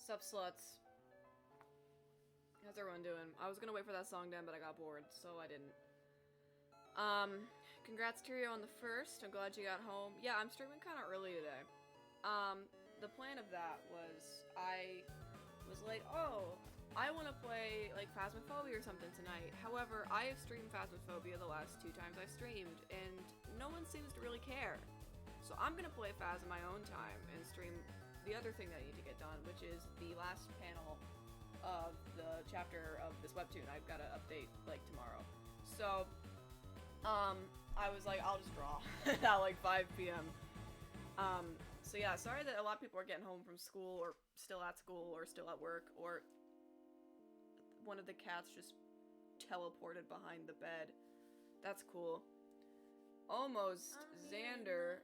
Sup, sluts? How's everyone doing? I was gonna wait for that song to end, but I got bored, so I didn't. Congrats, Tyrio, on the first. I'm glad you got home. Yeah, I'm streaming kind of early today. The plan of that was I was like, oh, I want to play, like, Phasmophobia or something tonight. However, I have streamed Phasmophobia the last 2 times I streamed, and no one seems to really care. So I'm gonna play Phas in my own time and stream the other thing that I need to get done, which is the last panel of the chapter of this webtoon. I've got to update, like, tomorrow. So, I was like, I'll just draw at, like, 5 p.m. So yeah, sorry that a lot of people are getting home from school, or still at school, or still at work, or one of the cats just teleported behind the bed. That's cool. Almost Xander,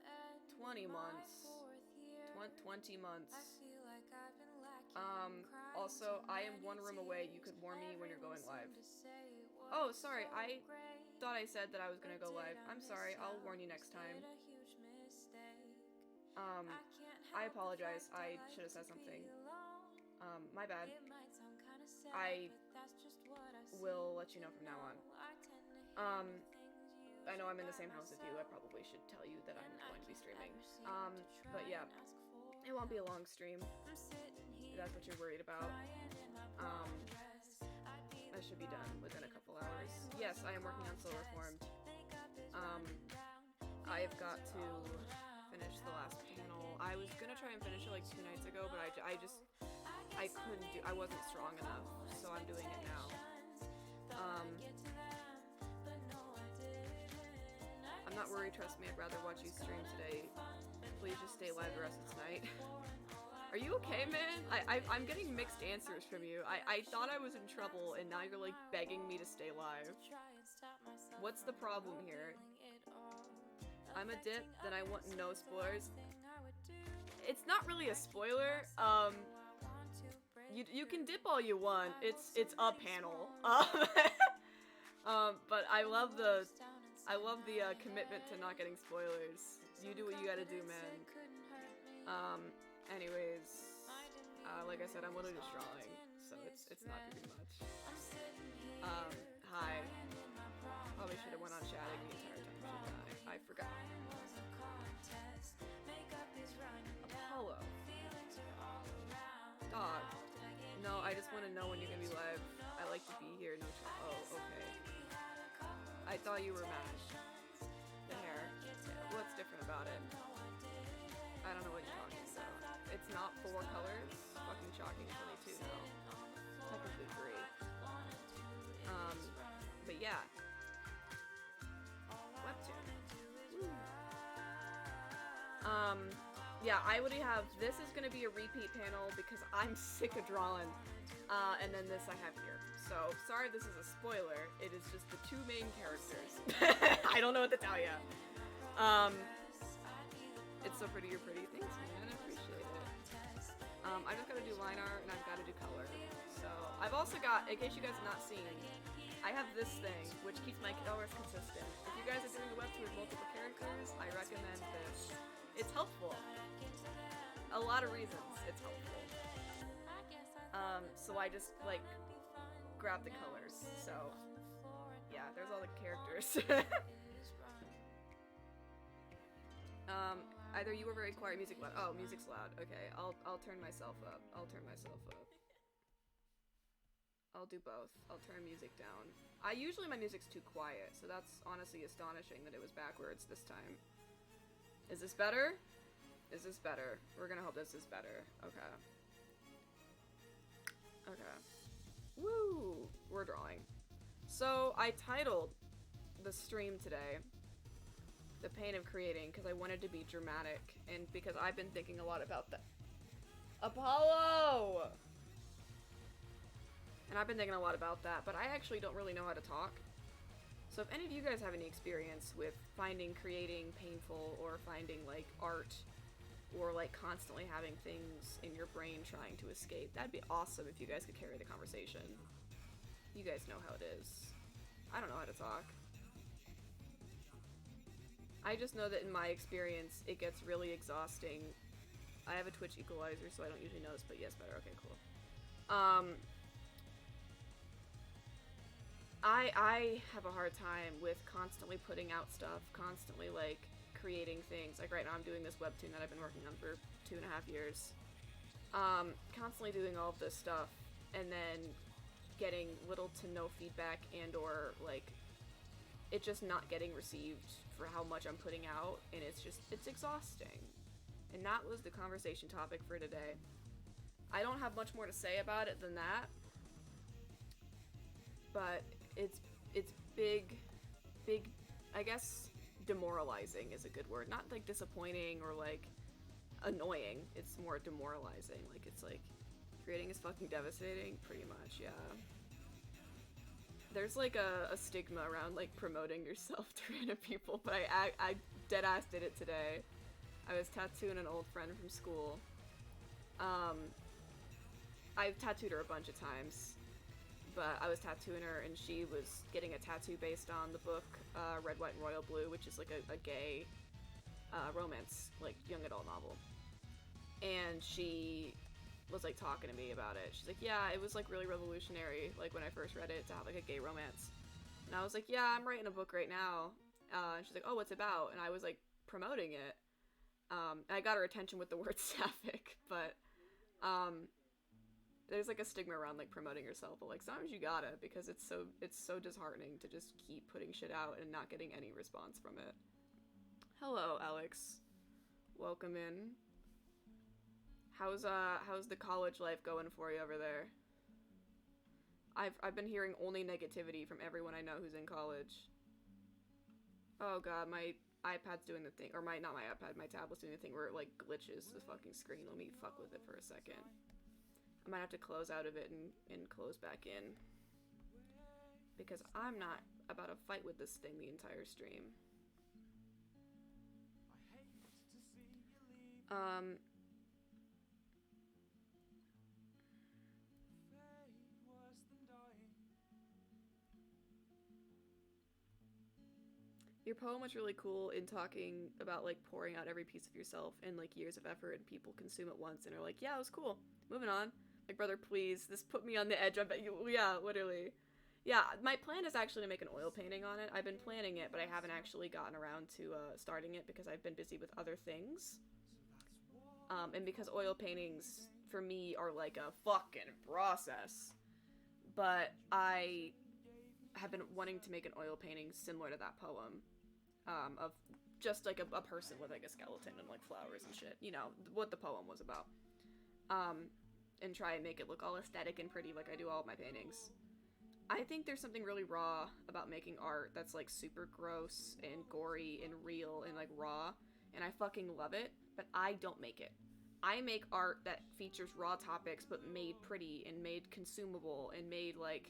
20 months. 20 months. Also, I am 1 room away. You could warn me when you're going live. Oh, sorry, I thought I said that I was gonna go live. I'm sorry, I'll warn you next time. I apologize. I should have said something. My bad. I will let you know from now on. I know I'm in the same house with you. I probably should tell you that I'm going to be streaming. But yeah, it won't be a long stream. If that's what you're worried about. I should be done within a couple hours. Yes, I am working on Soul Reformed. I've got to finish the last panel. I was gonna try and finish it like 2 nights ago, but I couldn't do, I wasn't strong enough, so I'm doing it now. I'm not worried, trust me, I'd rather watch you stream today. Please just stay live the rest of tonight. Are you okay, man? I'm getting mixed answers from you. I thought I was in trouble, and now you're, like, begging me to stay live. What's the problem here? I'm a dip, then I want no spoilers. It's not really a spoiler. You can dip all you want. It's a panel. But I love the commitment to not getting spoilers. You do what you gotta do, man. Anyways, like I said, I'm literally just drawing, so it's not gonna be much. Hi. Probably should have went on chatting the entire time. I forgot. Apollo. Dog. No, I just want to know when you're gonna be live. I like to be here. No. Oh, okay. I thought you were mashed. The hair. What's different about it? I don't know what you're talking about. It's not 4 colors. Fucking shocking. It's only 2 now. Technically 3. But yeah. Webtoon. Woo. Yeah, I already have, this is gonna be a repeat panel because I'm sick of drawing. And then this I have here. So, sorry this is a spoiler. It is just the 2 main characters. I don't know what to tell you. It's so pretty, you're pretty. Thanks, man. I appreciate it. I just gotta do line art and I've gotta do color. So, I've also got, in case you guys have not seen, I have this thing, which keeps my colors consistent. If you guys are doing a webtoon with multiple characters, I recommend this. It's helpful. A lot of reasons it's helpful. So I just, like, grab the colors. So, yeah, there's all the characters. Either you were very quiet, music loud. Oh, music's loud. Okay, I'll turn myself up. I'll do both. I'll turn music down. Usually my music's too quiet, so that's honestly astonishing that it was backwards this time. Is this better? Is this better? We're gonna hope this is better. Okay. Okay. Woo! We're drawing. So, I titled the stream today The Pain of Creating because I wanted to be dramatic and because I've been thinking a lot about that. Apollo! And I've been thinking a lot about that, but I actually don't really know how to talk. So if any of you guys have any experience with creating painful or finding, like, art or, like, constantly having things in your brain trying to escape, that'd be awesome if you guys could carry the conversation. You guys know how it is. I don't know how to talk. I just know that in my experience, it gets really exhausting I have a Twitch equalizer, so I don't usually notice, but yes, better. Okay, cool. I have a hard time with constantly putting out stuff, constantly, like, creating things. Like, right now I'm doing this webtoon that I've been working on for 2.5 years. Constantly doing all of this stuff, and then getting little to no feedback and or, like, it just not getting received for how much I'm putting out, and it's exhausting. And that was the conversation topic for today. I don't have much more to say about it than that, but it's big, I guess demoralizing is a good word. Not, like, disappointing or, like, annoying. It's more demoralizing. Like, it's like, creating is fucking devastating, pretty much, yeah. There's, like, a stigma around, like, promoting yourself to random people, but I deadass did it today. I was tattooing an old friend from school. I've tattooed her a bunch of times, but I was tattooing her, and she was getting a tattoo based on the book Red, White, and Royal Blue, which is, like, a gay romance, like, young adult novel. And she was, like, talking to me about it. She's like, yeah, it was, like, really revolutionary, like, when I first read it, to have, like, a gay romance. And I was like, yeah, I'm writing a book right now. And she's like, oh, what's it about? And I was, like, promoting it. I got her attention with the word sapphic, but, there's, like, a stigma around, like, promoting yourself, but, like, sometimes you gotta, because it's so disheartening to just keep putting shit out and not getting any response from it. Hello, Alex. Welcome in. How's the college life going for you over there? I've been hearing only negativity from everyone I know who's in college. Oh god, my iPad's doing the thing, or not my iPad, my tablet's doing the thing where it, like, glitches the fucking screen. Let me fuck with it for a second. I might have to close out of it and close back in, because I'm not about to fight with this thing the entire stream. Your poem was really cool in talking about, like, pouring out every piece of yourself and, like, years of effort, and people consume it once and are like, yeah, it was cool. Moving on. Like, brother, please. This put me on the edge. I bet you. Yeah, literally. Yeah, my plan is actually to make an oil painting on it. I've been planning it, but I haven't actually gotten around to starting it because I've been busy with other things. And because oil paintings, for me, are like a fucking process. But I have been wanting to make an oil painting similar to that poem. Of just, like, a person with, like, a skeleton and, like, flowers and shit. You know, what the poem was about. And try and make it look all aesthetic and pretty like I do all of my paintings. I think there's something really raw about making art that's, like, super gross and gory and real and, like, raw, and I fucking love it, but I don't make it. I make art that features raw topics but made pretty and made consumable and made, like,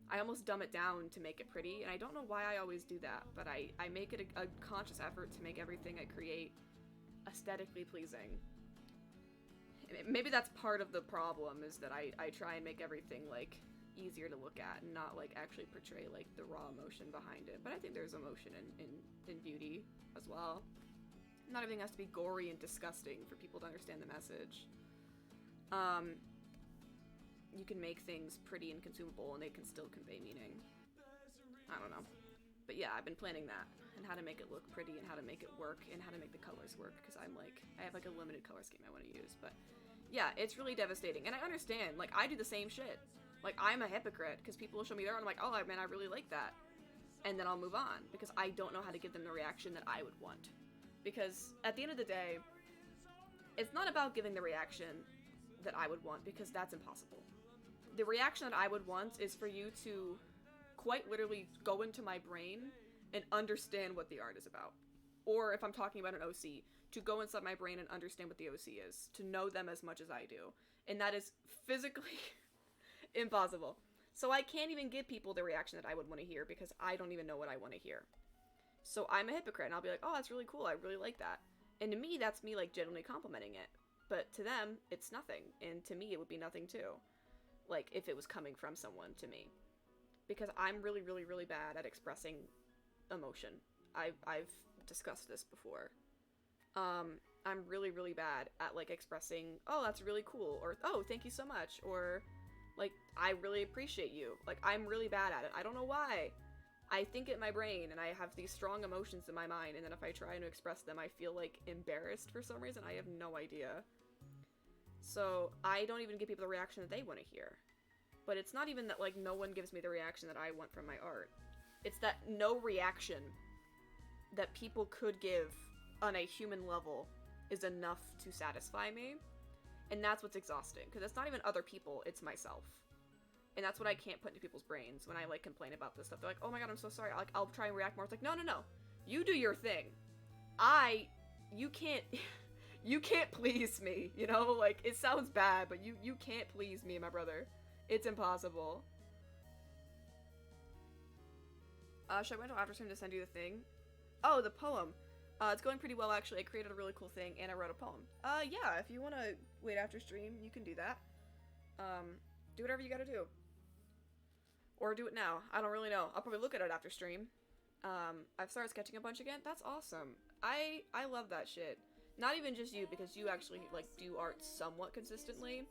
I almost dumb it down to make it pretty, and I don't know why I always do that, but I make it a conscious effort to make everything I create aesthetically pleasing. Maybe that's part of the problem, is that I try and make everything, like, easier to look at and not, like, actually portray, like, the raw emotion behind it. But I think there's emotion in beauty as well. Not everything has to be gory and disgusting for people to understand the message. You can make things pretty and consumable and they can still convey meaning. I don't know. But yeah, I've been planning that, and how to make it look pretty and how to make it work and how to make the colors work, because I have, like, a limited color scheme I want to use. But yeah, it's really devastating, and I understand. Like, I do the same shit. Like, I'm a hypocrite, because people will show me their art, and I'm like, oh man, I really like that. And then I'll move on, because I don't know how to give them the reaction that I would want. Because at the end of the day, it's not about giving the reaction that I would want, because that's impossible. The reaction that I would want is for you to quite literally go into my brain and understand what the art is about. Or if I'm talking about an OC, to go inside my brain and understand what the OC is, to know them as much as I do. And that is physically impossible. So I can't even give people the reaction that I would want to hear, because I don't even know what I want to hear. So I'm a hypocrite, and I'll be like, oh, that's really cool, I really like that. And to me, that's me, like, genuinely complimenting it. But to them, it's nothing. And to me, it would be nothing too. Like, if it was coming from someone to me. Because I'm really, really, really bad at expressing emotion. I've discussed this before. I'm really, really bad at, like, expressing, oh, that's really cool, or, oh, thank you so much, or, like, I really appreciate you. Like, I'm really bad at it. I don't know why. I think in my brain, and I have these strong emotions in my mind, and then if I try to express them, I feel, like, embarrassed for some reason. I have no idea. So, I don't even give people the reaction that they want to hear. But it's not even that, like, no one gives me the reaction that I want from my art. It's that no reaction that people could give on a human level is enough to satisfy me. And that's what's exhausting, because it's not even other people, it's myself. And that's what I can't put into people's brains when I, like, complain about this stuff. They're like, oh my god, I'm so sorry. I'll try and react more. It's like, no, no, no. You do your thing. You can't, you can't please me, you know? Like, it sounds bad, but you can't please me, my brother. It's impossible. Should I wait until after stream to send you the thing? Oh, the poem. It's going pretty well, actually. I created a really cool thing, and I wrote a poem. Yeah, if you want to wait after stream, you can do that. Do whatever you gotta do. Or do it now. I don't really know. I'll probably look at it after stream. I've started sketching a bunch again. That's awesome. I love that shit. Not even just you, because you actually, like, do art somewhat consistently.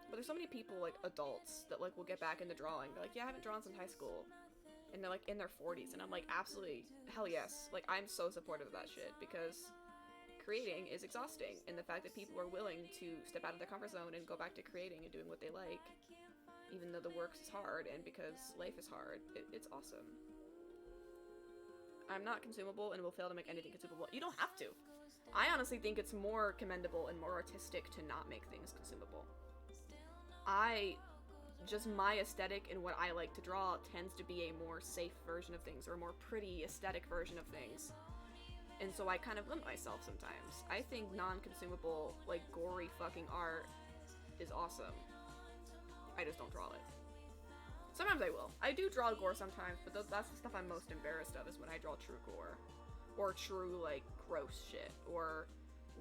But there's so many people, like, adults, that, like, will get back into drawing. They're like, yeah, I haven't drawn since high school. And they're, like, in their 40s. And I'm like, absolutely. Hell yes. Like, I'm so supportive of that shit. Because creating is exhausting. And the fact that people are willing to step out of their comfort zone and go back to creating and doing what they like, even though the work is hard and because life is hard, it's awesome. I'm not consumable and will fail to make anything consumable. You don't have to. I honestly think it's more commendable and more artistic to not make things consumable. My aesthetic and what I like to draw tends to be a more safe version of things, or a more pretty aesthetic version of things. And so I kind of limit myself sometimes. I think non-consumable, like, gory fucking art is awesome. I just don't draw it. Sometimes I will. I do draw gore sometimes, but that's the stuff I'm most embarrassed of, is when I draw true gore. Or true, like, gross shit. Or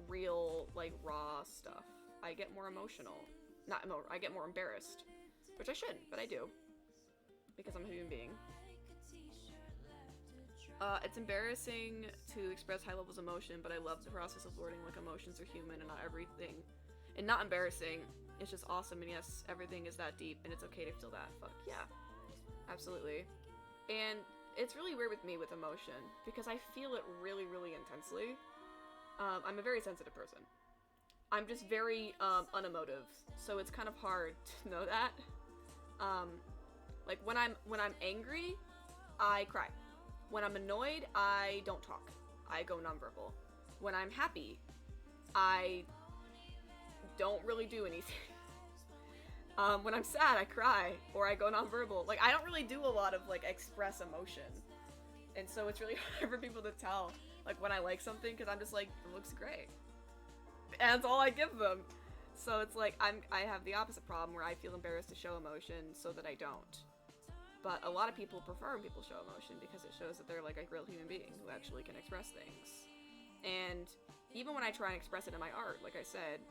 real, like, raw stuff. I get more emotional. I get more embarrassed. Which I shouldn't, but I do. Because I'm a human being. It's embarrassing to express high levels of emotion, but I love the process of learning, like, emotions are human and not everything. And not embarrassing. It's just awesome, and yes, everything is that deep, and it's okay to feel that. Fuck yeah. Absolutely. And it's really weird with me with emotion, because I feel it really, really intensely. I'm a very sensitive person. I'm just very, unemotive, so it's kind of hard to know that. Like, when I'm angry, I cry. When I'm annoyed, I don't talk. I go nonverbal. When I'm happy, I don't really do anything. When I'm sad, I cry, or I go nonverbal. Like, I don't really do a lot of, like, express emotion. And so it's really hard for people to tell, like, when I like something, because I'm just like, it looks great. And that's all I give them. So it's like, I have the opposite problem, where I feel embarrassed to show emotion so that I don't. But a lot of people prefer when people show emotion, because it shows that they're, like, a real human being who actually can express things. And even when I try and express it in my art, like I said,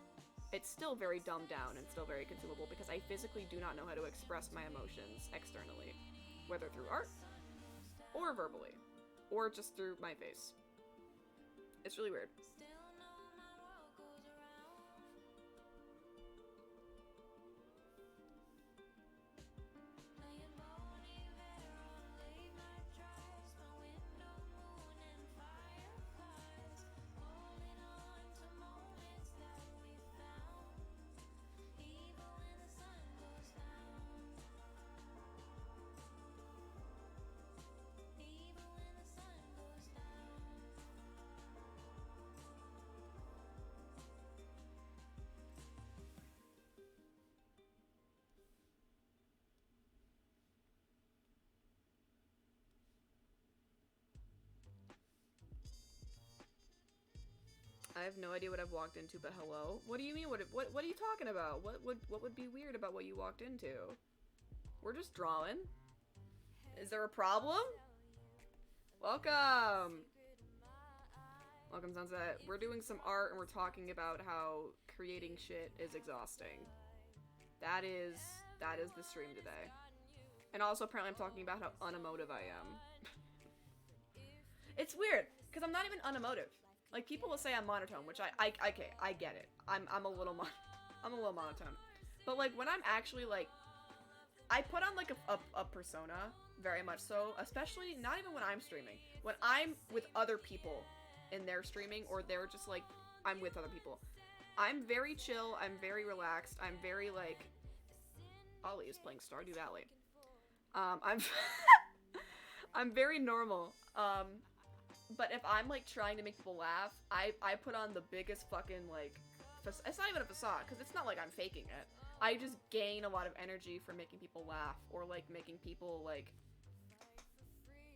it's still very dumbed down and still very consumable, because I physically do not know how to express my emotions externally, whether through art, or verbally, or just through my face. It's really weird. I have no idea what I've walked into, but hello? What do you mean? What are you talking about? What would be weird about what you walked into? We're just drawing. Is there a problem? Welcome! Welcome, Sunset. We're doing some art and we're talking about how creating shit is exhausting. That is the stream today. And also apparently I'm talking about how unemotive I am. It's weird, because I'm not even unemotive. Like, people will say I'm monotone, which okay, I get it. I'm a little monotone. But, like, when I'm actually, like, I put on, like, a persona, very much so, especially not even when I'm streaming. When I'm with other people in their streaming, or they're just, like, I'm with other people. I'm very chill, I'm very relaxed, I'm very, like, Ollie is playing Stardew Valley. I'm I'm very normal. But if I'm, like, trying to make people laugh, I put on the biggest fucking, like, it's not even a facade, because it's not like I'm faking it. I just gain a lot of energy from making people laugh, or, like, making people, like,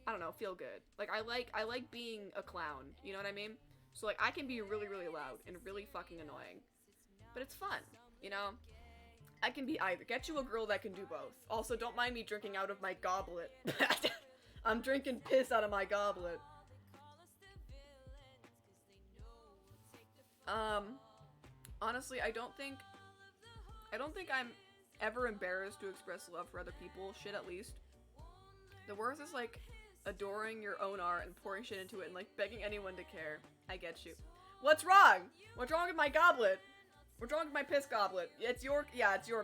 I don't know, feel good. Like, I like being a clown, you know what I mean? So, like, I can be really, really loud and really fucking annoying. But it's fun, you know? I can be either. Get you a girl that can do both. Also, don't mind me drinking out of my goblet. I'm drinking piss out of my goblet. Honestly, I don't think I'm ever embarrassed to express love for other people. Shit, at least. The worst is, like, adoring your own art and pouring shit into it and, like, begging anyone to care. I get you. What's wrong? What's wrong with my goblet? What's wrong with my piss goblet? It's your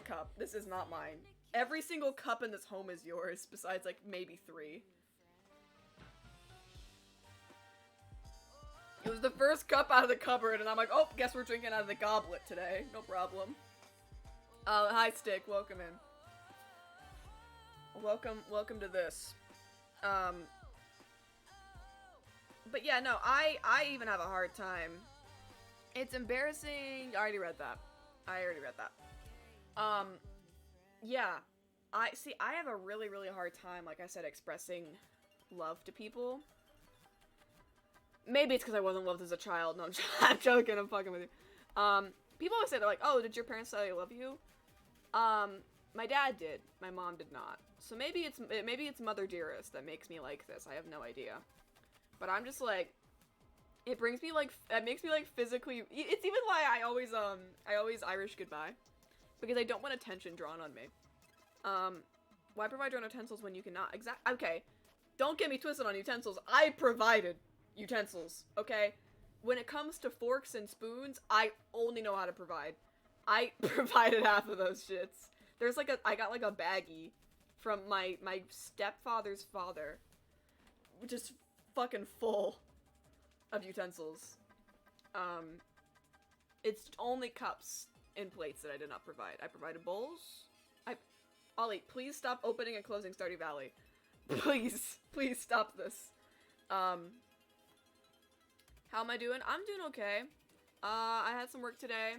cup. This is not mine. Every single cup in this home is yours, besides, like, maybe 3. It was the first cup out of the cupboard, and I'm like, oh, guess we're drinking out of the goblet today. No problem. Hi, Stick. Welcome in. Welcome to this. But yeah, no, I even have a hard time. It's embarrassing. I already read that. Yeah. I have a really, really hard time, like I said, expressing love to people. Maybe it's because I wasn't loved as a child. No, I'm joking. I'm fucking with you. People always say, they're like, oh, did your parents say they love you? My dad did. My mom did not. So maybe it's Mother Dearest that makes me like this. I have no idea. But I'm just like, it makes me like physically, it's even why I always Irish goodbye. Because I don't want attention drawn on me. Why provide your own utensils when you cannot? Okay. Don't get me twisted on utensils. I provided utensils, okay? When it comes to forks and spoons, I only know how to provide. I provided half of those shits. There's like I got like a baggie from my stepfather's father, which is fucking full of utensils. It's only cups and plates that I did not provide. I provided bowls. Ollie, please stop opening and closing Stardew Valley. Please stop this. How am I doing? I'm doing okay. I had some work today,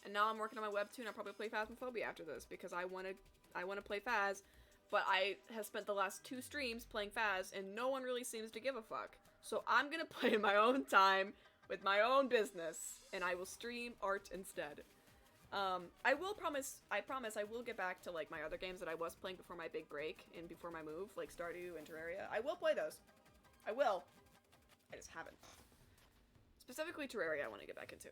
and now I'm working on my webtoon. I'll probably play Phasmophobia after this, because I want to play Phas, but I have spent the last 2 streams playing Phas, and no one really seems to give a fuck. So I'm gonna play in my own time, with my own business, and I will stream art instead. I promise I will get back to, like, my other games that I was playing before my big break, and before my move, like Stardew and Terraria. I will play those. I will. I just haven't. Specifically Terraria I want to get back into.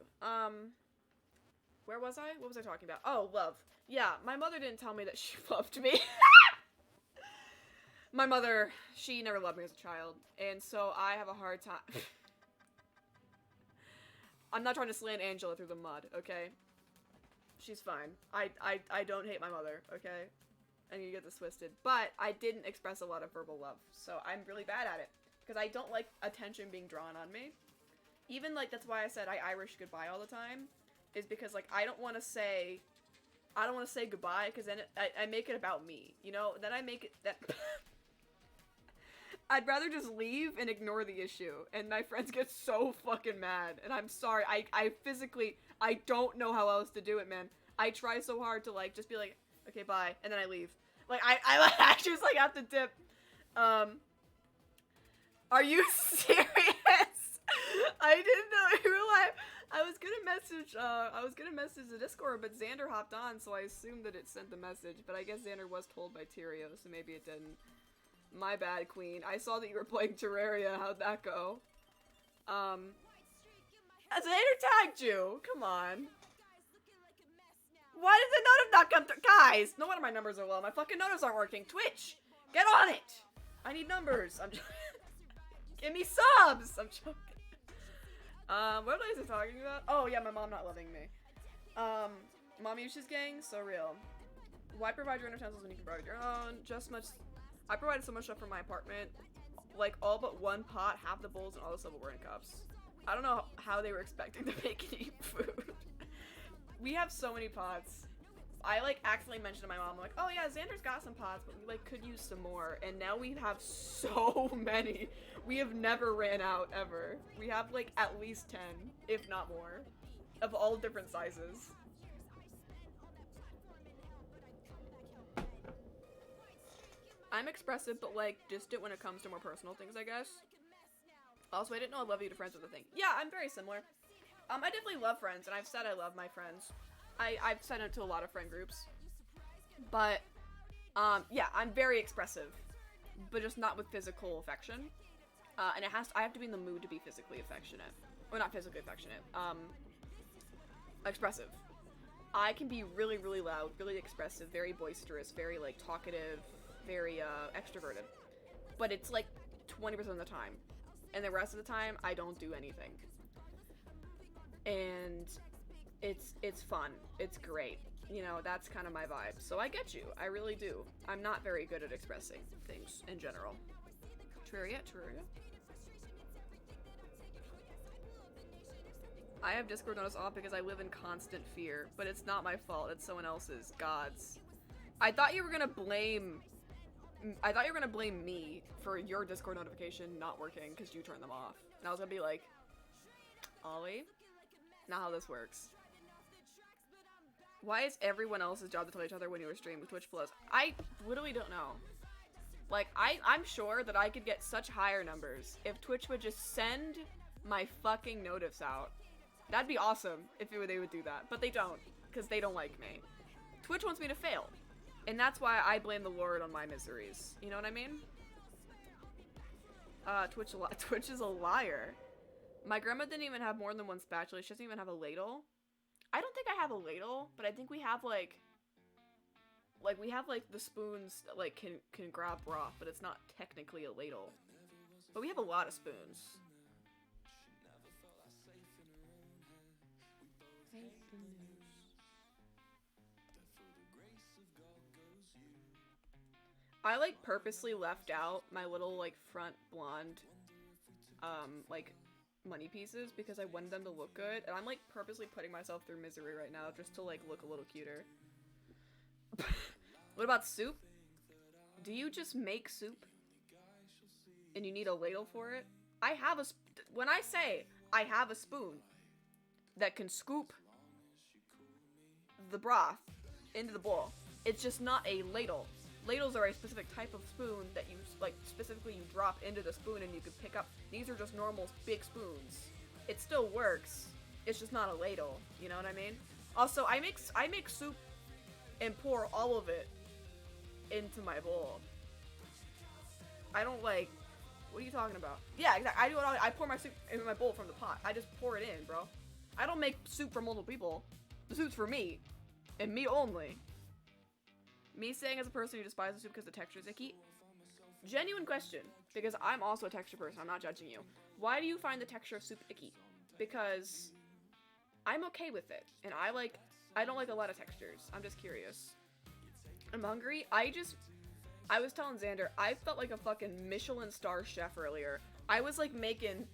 Where was I? What was I talking about? Oh, love. Yeah, my mother didn't tell me that she loved me. My mother, she never loved me as a child, and so I have a hard time. I'm not trying to slant Angela through the mud, okay? She's fine. I don't hate my mother, okay? I need to get this twisted. But I didn't express a lot of verbal love, so I'm really bad at it. Because I don't like attention being drawn on me. Even, like, that's why I said I Irish goodbye all the time. Is because, like, I don't want to say goodbye, because then I make it about me, you know? Then I make it that... I'd rather just leave and ignore the issue, and my friends get so fucking mad, and I'm sorry, I physically, I don't know how else to do it, man. I try so hard to, like, just be like, okay, bye, and then I leave. Like, I just, like, have to dip. Are you serious? I didn't know in real life. I was gonna message the Discord, but Xander hopped on, so I assumed that it sent the message, but I guess Xander was told by Tyrio, so maybe it didn't. My bad, queen. I saw that you were playing Terraria. How'd that go? Xander tagged you! Come on. Why did the notif not come through? Guys! No wonder my numbers are low. My fucking notifs aren't working. Twitch! Get on it! I need numbers. I'm joking. Give me subs! I'm joking. What was I talking about? Oh yeah, my mom not loving me. Mommy issues gang, so real. Why provide your own utensils when you can provide your own? Just much. I provided so much stuff for my apartment. Like, all but one pot, half the bowls, and all the silverware and cups. I don't know how they were expecting to make and eat food. We have so many pots. I, like, accidentally mentioned to my mom, like, oh yeah, Xander's got some pots, but we, like, could use some more. And now we have so many. We have never ran out, ever. We have, like, at least 10, if not more, of all different sizes. I'm expressive, but, like, distant when it comes to more personal things, I guess. Also, I didn't know I love you to friends was a thing. Yeah, I'm very similar. I definitely love friends, and I've said I love my friends. I've said it to a lot of friend groups. But, yeah, I'm very expressive. But just not with physical affection. And I have to be in the mood to be physically affectionate. Well, not physically affectionate. Expressive. I can be really, really loud, really expressive, very boisterous, very, like, talkative, very, extroverted. But it's, like, 20% of the time. And the rest of the time, I don't do anything. And it's fun. It's great. You know, that's kind of my vibe. So I get you. I really do. I'm not very good at expressing things in general. Terraria? I have Discord notice off because I live in constant fear, but it's not my fault. It's someone else's. God's. I thought you were gonna blame me for your Discord notification not working because you turned them off. And I was gonna be like, Ollie, not how this works. Why is everyone else's job to tell each other when you were streaming with Twitch flows? I literally don't know. Like, I'm sure that I could get such higher numbers if Twitch would just send my fucking notifs out. That'd be awesome if they would do that. But they don't, because they don't like me. Twitch wants me to fail. And that's why I blame the Lord on my miseries. You know what I mean? Twitch is a liar. My grandma didn't even have more than one spatula. She doesn't even have a ladle. I don't think I have a ladle, but I think we have, like, the spoons that, like, can grab broth, but it's not technically a ladle. But we have a lot of spoons. I, like, purposely left out my little, like, front blonde, like, money pieces because I wanted them to look good, and I'm, like, purposely putting myself through misery right now just to, like, look a little cuter. What about soup? Do you just make soup? And you need a ladle for it? I have when I say I have a spoon that can scoop the broth into the bowl, it's just not a ladle. Ladles are a specific type of spoon that you, like, specifically you drop into the spoon and you can pick up. These are just normal big spoons. It still works. It's just not a ladle. You know what I mean? Also, I make soup and pour all of it into my bowl. I don't, like, what are you talking about? Yeah, exactly. I do it all. I pour my soup in my bowl from the pot. I just pour it in, bro. I don't make soup for multiple people. The soup's for me. And me only. Me saying as a person who despises soup because the texture is icky? Genuine question, because I'm also a texture person, I'm not judging you. Why do you find the texture of soup icky? Because I'm okay with it, and I don't like a lot of textures. I'm just curious. I'm hungry. I was telling Xander, I felt like a fucking Michelin star chef earlier. I was like making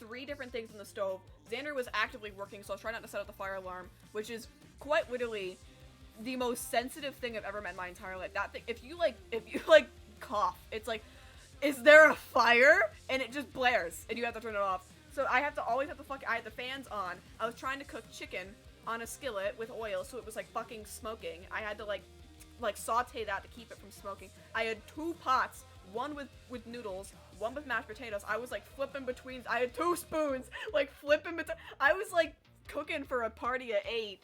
3 different things on the stove. Xander was actively working, so I was trying not to set off the fire alarm, which is quite literally the most sensitive thing I've ever met in my entire life. That thing, if you cough, it's like, is there a fire? And it just blares, and you have to turn it off. So I had the fans on. I was trying to cook chicken on a skillet with oil, so it was like fucking smoking. I had to like saute that to keep it from smoking. I had 2 pots, one with noodles, one with mashed potatoes. I was like flipping between, I had 2 spoons, like flipping between, I was like cooking for a party at 8.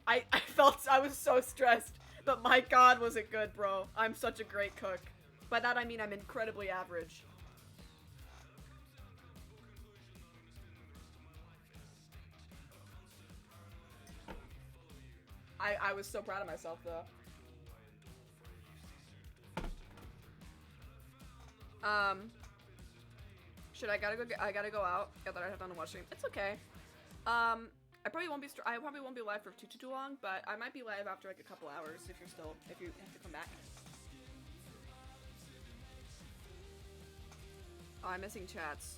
I felt I was so stressed, but my god was it good, bro. I'm such a great cook. By that I mean I'm incredibly average. I was so proud of myself though. Should I gotta go out. I thought I'd have done a watch stream. It's okay. I probably won't be live for too long, but I might be live after like a couple hours if you have to come back. Oh, I'm missing chats.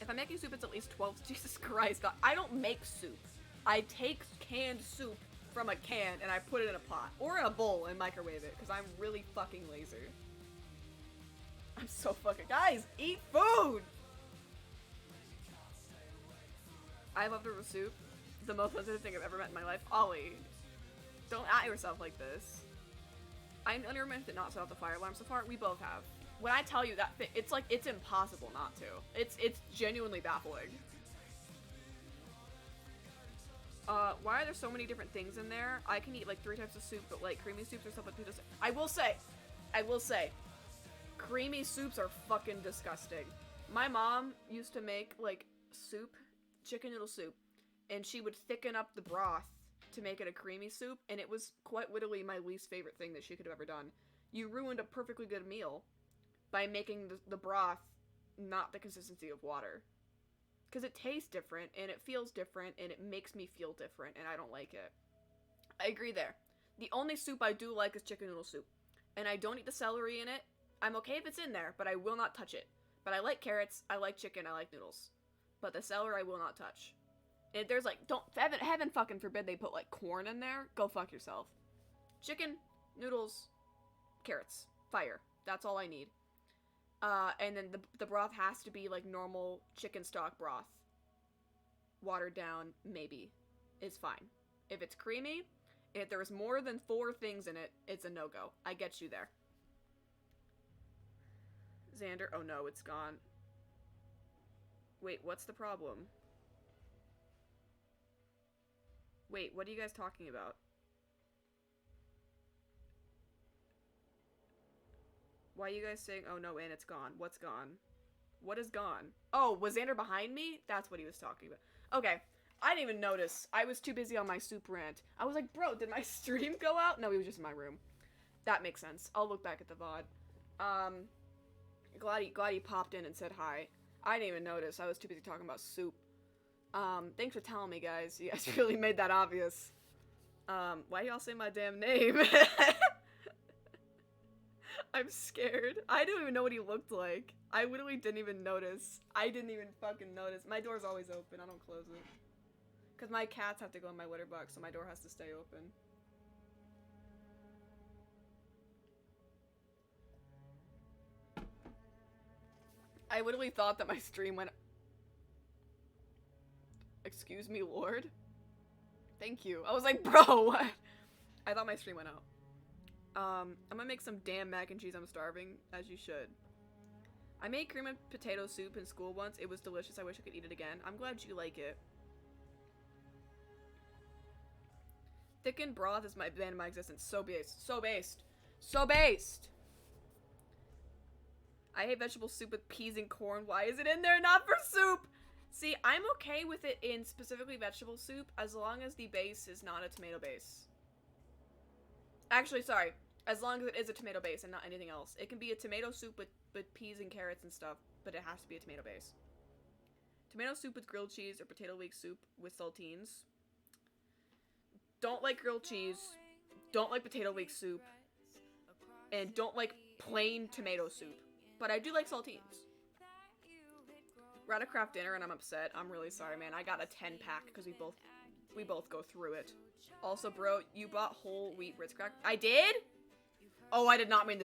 If I'm making soup, it's at least 12. Jesus Christ, I don't make soup. I take canned soup from a can and I put it in a pot or in a bowl and microwave it because I'm really fucking lazy. I'm so fucking— guys, eat food! I love the soup. The most positive thing I've ever met in my life. Ollie, don't at yourself like this. I never meant to not set off the fire alarm so far. We both have. When I tell you that, it's like, it's impossible not to. It's genuinely baffling. Why are there so many different things in there? I can eat like 3 types of soup, but like creamy soups or stuff like this. I will say, creamy soups are fucking disgusting. My mom used to make like soup, chicken noodle soup, and she would thicken up the broth to make it a creamy soup, and it was quite literally my least favorite thing that she could have ever done. You ruined a perfectly good meal by making the broth not the consistency of water. Because it tastes different, and it feels different, and it makes me feel different, and I don't like it. I agree there. The only soup I do like is chicken noodle soup. And I don't eat the celery in it. I'm okay if it's in there, but I will not touch it. But I like carrots, I like chicken, I like noodles. But the celery I will not touch. If there's like, heaven fucking forbid they put like corn in there, go fuck yourself. Chicken, noodles, carrots, fire. That's all I need. And then the broth has to be like normal chicken stock broth. Watered down, maybe, is fine. If it's creamy, if there's more than 4 things in it, it's a no-go. I get you there. Xander, oh no, it's gone. Wait, what's the problem? Wait, what are you guys talking about? Why are you guys saying, oh no, and it's gone? What's gone? What is gone? Oh, was Xander behind me? That's what he was talking about. Okay, I didn't even notice. I was too busy on my soup rant. I was like, bro, did my stream go out? No, he was just in my room. That makes sense. I'll look back at the VOD. Glad he popped in and said hi. I didn't even notice. I was too busy talking about soup. Thanks for telling me, guys. You guys really made that obvious. Why y'all say my damn name? I'm scared. I don't even know what he looked like. I literally didn't even notice. I didn't even fucking notice. My door's always open. I don't close it. Because my cats have to go in my litter box, so my door has to stay open. I literally thought that my stream went— Excuse me, Lord? Thank you. I was like, bro, what? I thought my stream went out. I'm gonna make some damn mac and cheese. I'm starving, as you should. I made cream and potato soup in school once. It was delicious. I wish I could eat it again. I'm glad you like it. Thickened broth is my bane of my existence. So based. So based. So based! I hate vegetable soup with peas and corn. Why is it in there? Not for soup! See, I'm okay with it in specifically vegetable soup as long as the base is not a tomato base. Actually, sorry. As long as it is a tomato base and not anything else. It can be a tomato soup with peas and carrots and stuff, but it has to be a tomato base. Tomato soup with grilled cheese or potato leek soup with saltines. Don't like grilled cheese. Don't like potato leek soup. And don't like plain tomato soup. But I do like saltines. We're at a craft dinner and I'm upset. I'm really sorry, man. I got a 10-pack because we both go through it. Also, bro, you bought whole wheat Ritz crack. I did? Oh, I did not mean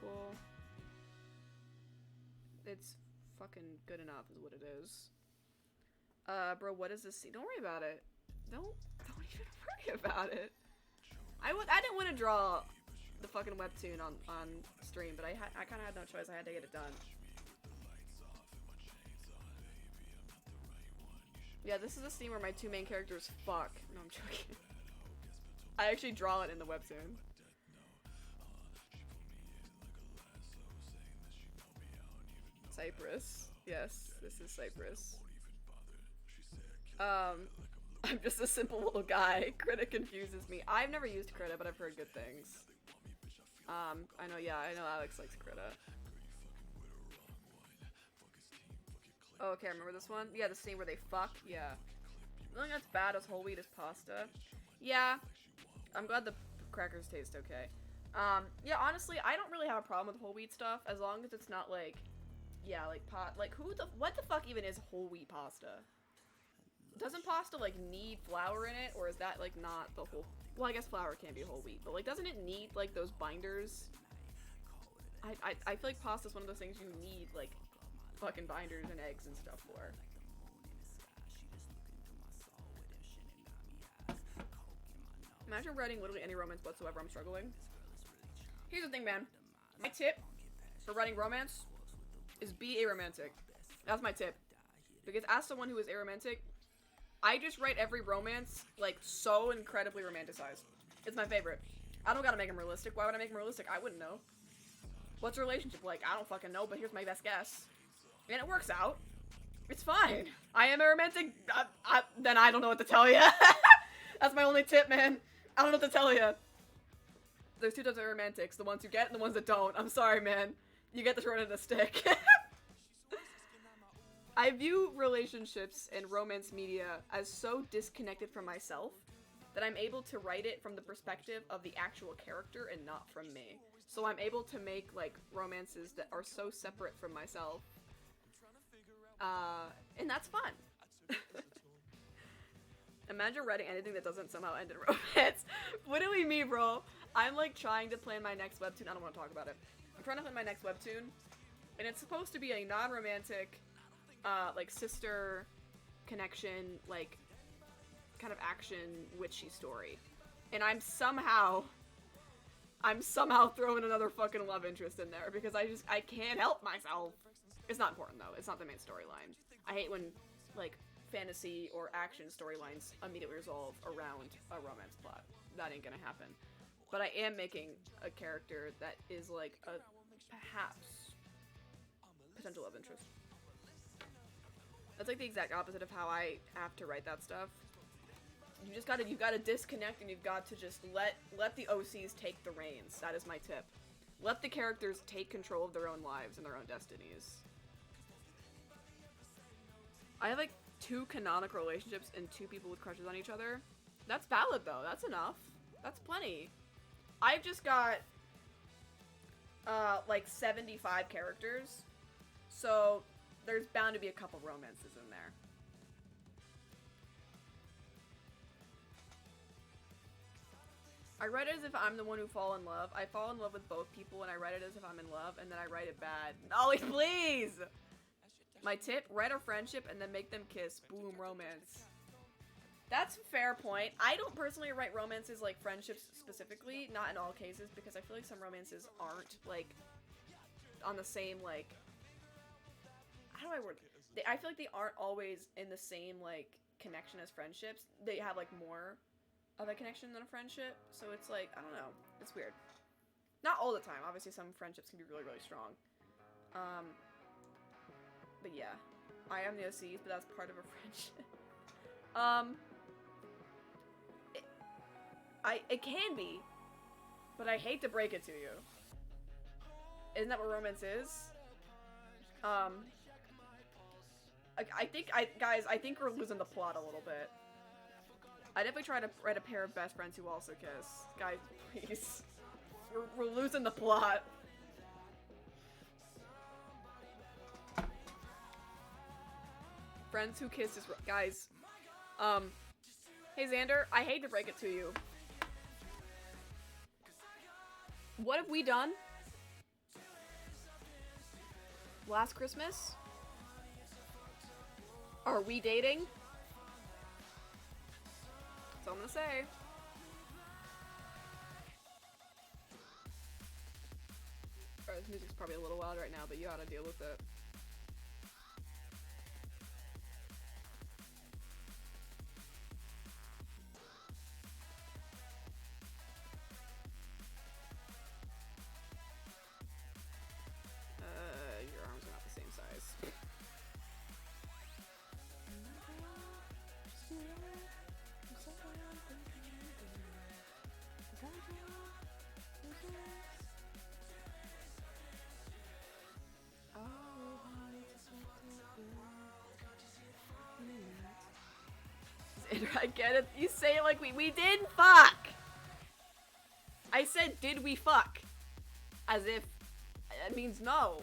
cool. It's fucking good enough is what it is. Bro, what is this scene? Don't worry about it. Don't even worry about it. I didn't want to draw the fucking webtoon on stream, but I kind of had no choice. I had to get it done. Yeah, this is a scene where my two main characters fuck. No, I'm joking. I actually draw it in the webtoon. Cypress. Yes, this is Cypress. I'm just a simple little guy. Krita confuses me. I've never used Krita, but I've heard good things. I know Alex likes Krita. Oh, okay, I remember this one. Yeah, the scene where they fuck. Yeah. The only thing that's bad is whole wheat is pasta. Yeah. I'm glad the crackers taste okay. Yeah, honestly, I don't really have a problem with whole wheat stuff, as long as it's not like, yeah, like what the fuck even is whole wheat pasta? Doesn't pasta, like, need flour in it, or is that, like, not the whole... Well, I guess flour can be whole wheat, but, like, doesn't it need, like, those binders? I feel like pasta's one of those things you need, like, fucking binders and eggs and stuff for. Imagine writing literally any romance whatsoever, I'm struggling. Here's the thing, man. My tip for writing romance is be aromantic. That's my tip. Because as someone who is aromantic, I just write every romance, like, so incredibly romanticized. It's my favorite. I don't gotta make them realistic. Why would I make them realistic? I wouldn't know. What's a relationship like? I don't fucking know, but here's my best guess. And it works out. It's fine. I am aromantic. Then I don't know what to tell you. That's my only tip, man. I don't know what to tell you. There's two types of romantics. The ones who get and the ones that don't. I'm sorry, man. You get the short end of the stick. I view relationships and romance media as so disconnected from myself that I'm able to write it from the perspective of the actual character and not from me. So I'm able to make, like, romances that are so separate from myself. And that's fun. Imagine writing anything that doesn't somehow end in romance. What do we mean, bro? I'm, like, trying to plan my next webtoon. I don't want to talk about it. I'm trying to plan my next webtoon, and it's supposed to be a non-romantic, like, sister connection, like, kind of action witchy story. And I'm somehow throwing another fucking love interest in there because I can't help myself. It's not important, though. It's not the main storyline. I hate when, like, fantasy or action storylines immediately resolve around a romance plot. That ain't gonna happen. But I am making a character that is, like, a perhaps potential love interest. That's like the exact opposite of how I have to write that stuff. You gotta disconnect and you've got to just let the OCs take the reins. That is my tip. Let the characters take control of their own lives and their own destinies. I have, like, 2 canonical relationships and 2 people with crushes on each other. That's valid, though. That's enough. That's plenty. I've just got, like, 75 characters. So, there's bound to be a couple romances in there. I write it as if I'm the one who fall in love. I fall in love with both people and I write it as if I'm in love and then I write it bad. Ollie, please! My tip, write a friendship and then make them kiss. Boom, romance. That's a fair point. I don't personally write romances like friendships specifically, not in all cases, because I feel like some romances aren't, like, on the same, like, how do I word it? I feel like they aren't always in the same, like, connection as friendships. They have, like, more of a connection than a friendship, so it's like, I don't know. It's weird. Not all the time. Obviously, some friendships can be really, really strong. But yeah. I am the OCs, but that's part of a friendship. It can be, but I hate to break it to you. Isn't that what romance is? Guys, I think we're losing the plot a little bit. I definitely try to write a pair of best friends who also kiss. Guys, please. We're losing the plot. Friends who kiss is... Guys. Hey Xander, I hate to break it to you. What have we done last Christmas? Are we dating? That's all I'm gonna say. Alright, this music's probably a little loud right now, but you gotta deal with it. Your arms are not the same size. I get it. You say it like we did fuck. I said, did we fuck? As if it means no.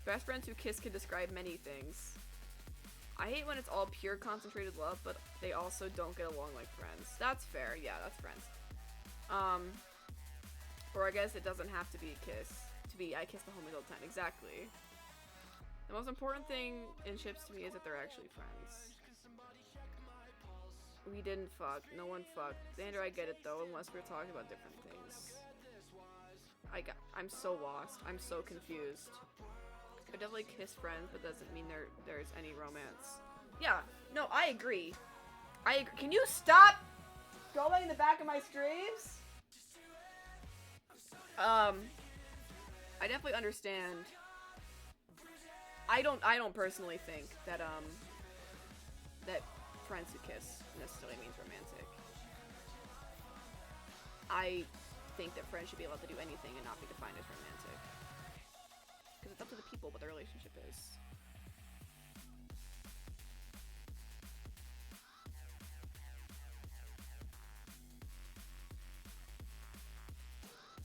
Best friends who kiss can describe many things. I hate when it's all pure concentrated love, but they also don't get along like friends. That's fair. Yeah, that's friends. Or I guess it doesn't have to be a kiss. I kiss the homies all the time. Exactly. The most important thing in ships to me is that they're actually friends. We didn't fuck. No one fucked. Xander, I get it though, unless we're talking about different things. I'm so lost. I'm so confused. I definitely kiss friends, but doesn't mean there's any romance. Yeah, no, I agree. Can you stop going in the back of my streams? I definitely understand. I don't personally think that that friends who kiss necessarily means romantic. I think that friends should be allowed to do anything and not be defined as romantic. Because it's up to the people what their relationship is.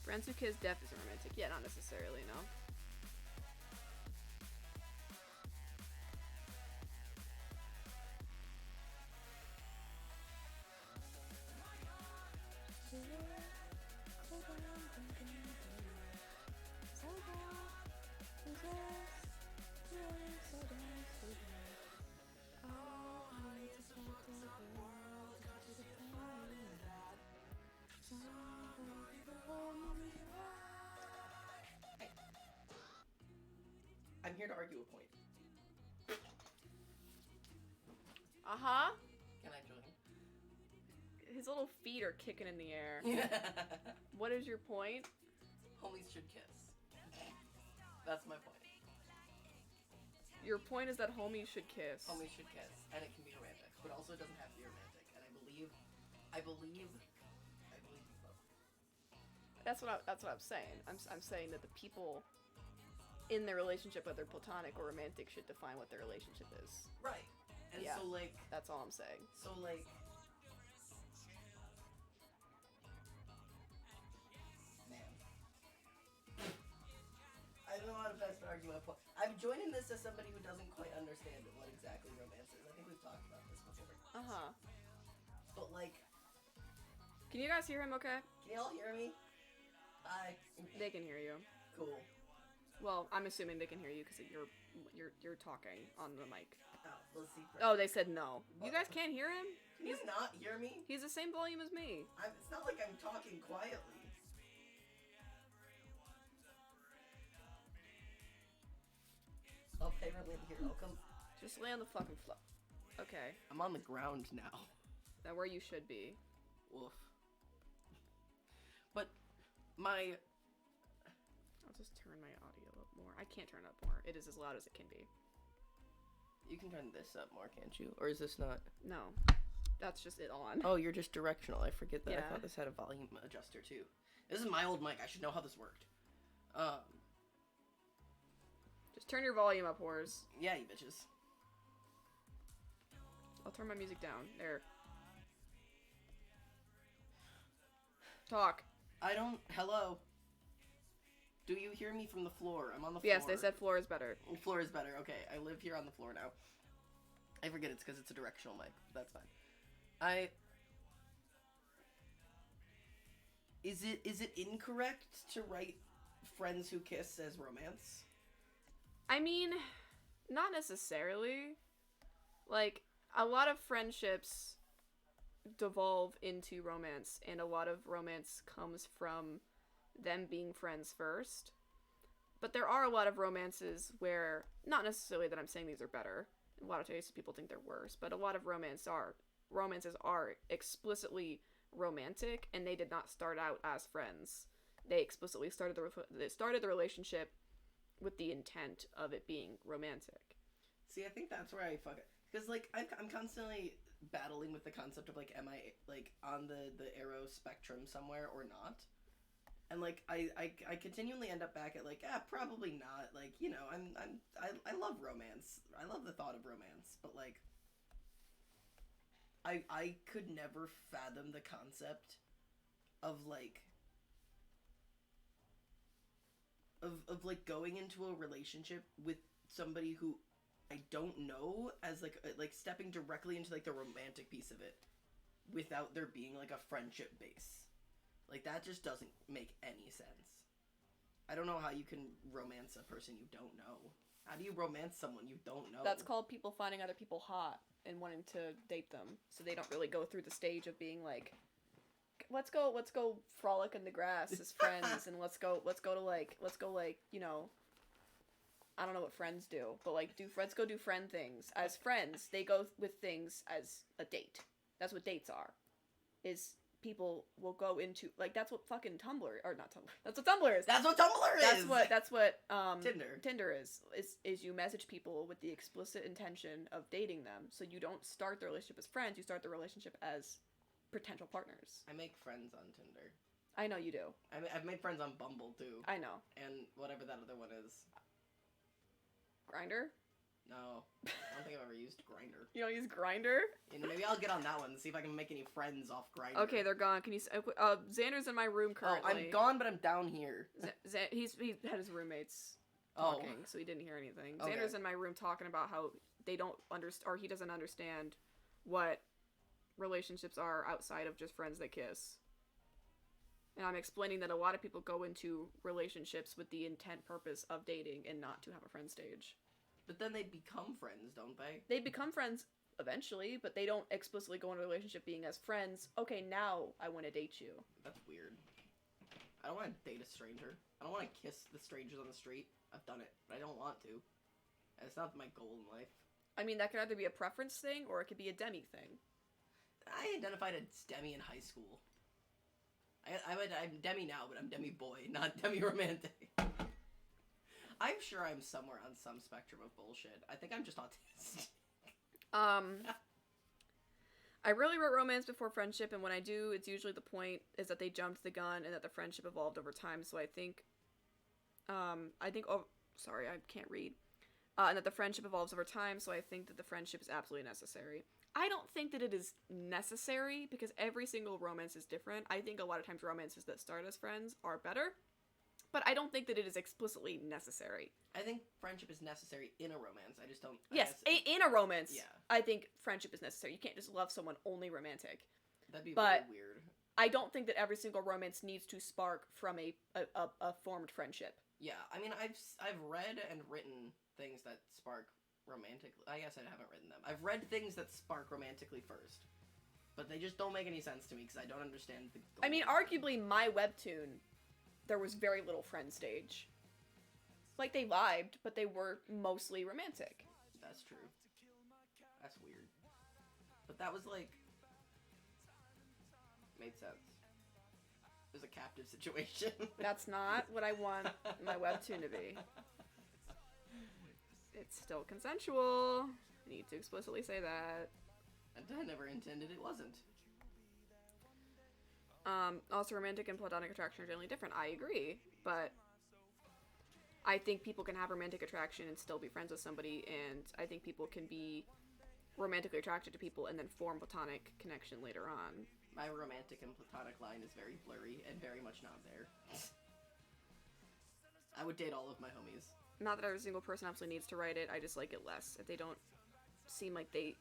Friends who kiss death isn't romantic. Yeah, not necessarily, no. I'm here to argue a point. Uh-huh. Can I join? His little feet are kicking in the air. What is your point? Homies should kiss. That's my point. Your point is that homies should kiss. Homies should kiss, and it can be romantic, but also it doesn't have to be romantic. And I believe both. That's what I'm saying. I'm saying that the people in their relationship, whether platonic or romantic, should define what their relationship is. Right. And yeah, so like that's all I'm saying. So like man. I don't know how to best argue my point. I'm joining this as somebody who doesn't quite understand what exactly romance is. I think we've talked about this before. Uh-huh. But like, can you guys hear him okay? Can y'all hear me? Hi. They can hear you. Cool. Well, I'm assuming they can hear you because you're talking on the mic. Oh, let's see. Oh, they said no. You guys can't hear him? Can you not hear me? He's the same volume as me. It's not like I'm talking quietly. Okay, really, here, I'll come. Just lay on the fucking floor. Okay. I'm on the ground now. Now where you should be. Woof. But my... I'll just turn my audio up more. I can't turn it up more. It is as loud as it can be. You can turn this up more, can't you? Or is this not? No. That's just it on. Oh, you're just directional. I forget that. Yeah. I thought this had a volume adjuster, too. This is my old mic. I should know how this worked. Just turn your volume up, whores. Yeah, you bitches. I'll turn my music down. There. Talk. I don't... Hello? Do you hear me from the floor? I'm on the floor. Yes, they said floor is better. Floor is better. Okay, I live here on the floor now. I forget it's because it's a directional mic. That's fine. Is it incorrect to write friends who kiss as romance? I mean, not necessarily. Like, a lot of friendships devolve into romance, and a lot of romance comes from them being friends first. But there are a lot of romances where, not necessarily that I'm saying these are better. A lot of cases people think they're worse, but a lot of romances are explicitly romantic, and they did not start out as friends. They explicitly started the relationship with the intent of it being romantic. See, I think that's where I fuck it. Because, like, I'm constantly battling with the concept of, like, am I, like, on the arrow spectrum somewhere or not? And, like, I continually end up back at, like, probably not. Like, you know, I love romance. I love the thought of romance. But, like, I could never fathom the concept of, like, of like, going into a relationship with somebody who I don't know, as, like, stepping directly into, like, the romantic piece of it without there being, like, a friendship base. Like, that just doesn't make any sense. I don't know how you can romance a person you don't know. How do you romance someone you don't know? That's called people finding other people hot and wanting to date them, so they don't really go through the stage of being like, let's go frolic in the grass as friends, and let's go to like, you know, I don't know what friends do, but like, let's go do friend things as friends. They go with things as a date. That's what dates are. Is people will go into, like, that's what fucking Tumblr, or not Tumblr. That's what Tumblr is. That's what Tumblr is. That's what Tinder is you message people with the explicit intention of dating them. So you don't start the relationship as friends. You start the relationship as potential partners. I make friends on Tinder. I know you do. I've made friends on Bumble too. I know. And whatever that other one is. Grindr? No, I don't think I've ever used Grindr. You don't use Grindr? You know, maybe I'll get on that one and see if I can make any friends off Grindr. Okay, they're gone. Can you? Xander's in my room currently. Oh, I'm gone, but I'm down here. He had his roommates Oh. talking, so he didn't hear anything. Okay. Xander's in my room talking about how they don't understand, or he doesn't understand what relationships are outside of just friends that kiss. And I'm explaining that a lot of people go into relationships with the intent purpose of dating and not to have a friend stage. But then they become friends, don't they? They become friends eventually, but they don't explicitly go into a relationship being as friends. Okay, now I want to date you. That's weird. I don't want to date a stranger. I don't want to kiss the strangers on the street. I've done it, but I don't want to. It's not my goal in life. I mean, that could either be a preference thing or it could be a demi thing. I identified as demi in high school. I'm demi now, but I'm demi boy, not demi romantic. I'm sure I'm somewhere on some spectrum of bullshit. I think I'm just autistic. I really wrote romance before friendship, and when I do, it's usually the point is that they jumped the gun and that the friendship evolved over time. So I think, oh, sorry, I can't read. And that the friendship evolves over time, so I think that the friendship is absolutely necessary. I don't think that it is necessary, because every single romance is different. I think a lot of times romances that start as friends are better, but I don't think that it is explicitly necessary. I think friendship is necessary in a romance. I just don't... Yes, in a romance, yeah. I think friendship is necessary. You can't just love someone only romantic. That'd be very weird. I don't think that every single romance needs to spark from a formed friendship. Yeah, I mean, I've read and written things that spark romantically. I guess I haven't written them. I've read things that spark romantically first, but they just don't make any sense to me because I don't understand the goal. I mean, arguably, my webtoon, there was very little friend stage. Like, they vibed, but they were mostly romantic. That's true. That's weird. But that was, like... made sense. It was a captive situation. That's not what I want my webtoon to be. It's still consensual. I need to explicitly say that. And I never intended it wasn't. Also, romantic and platonic attraction are generally different. I agree, but I think people can have romantic attraction and still be friends with somebody, and I think people can be romantically attracted to people and then form platonic connection later on. My romantic and platonic line is very blurry and very much not there. I would date all of my homies. Not that every single person absolutely needs to write it, I just like it less. If they don't seem like they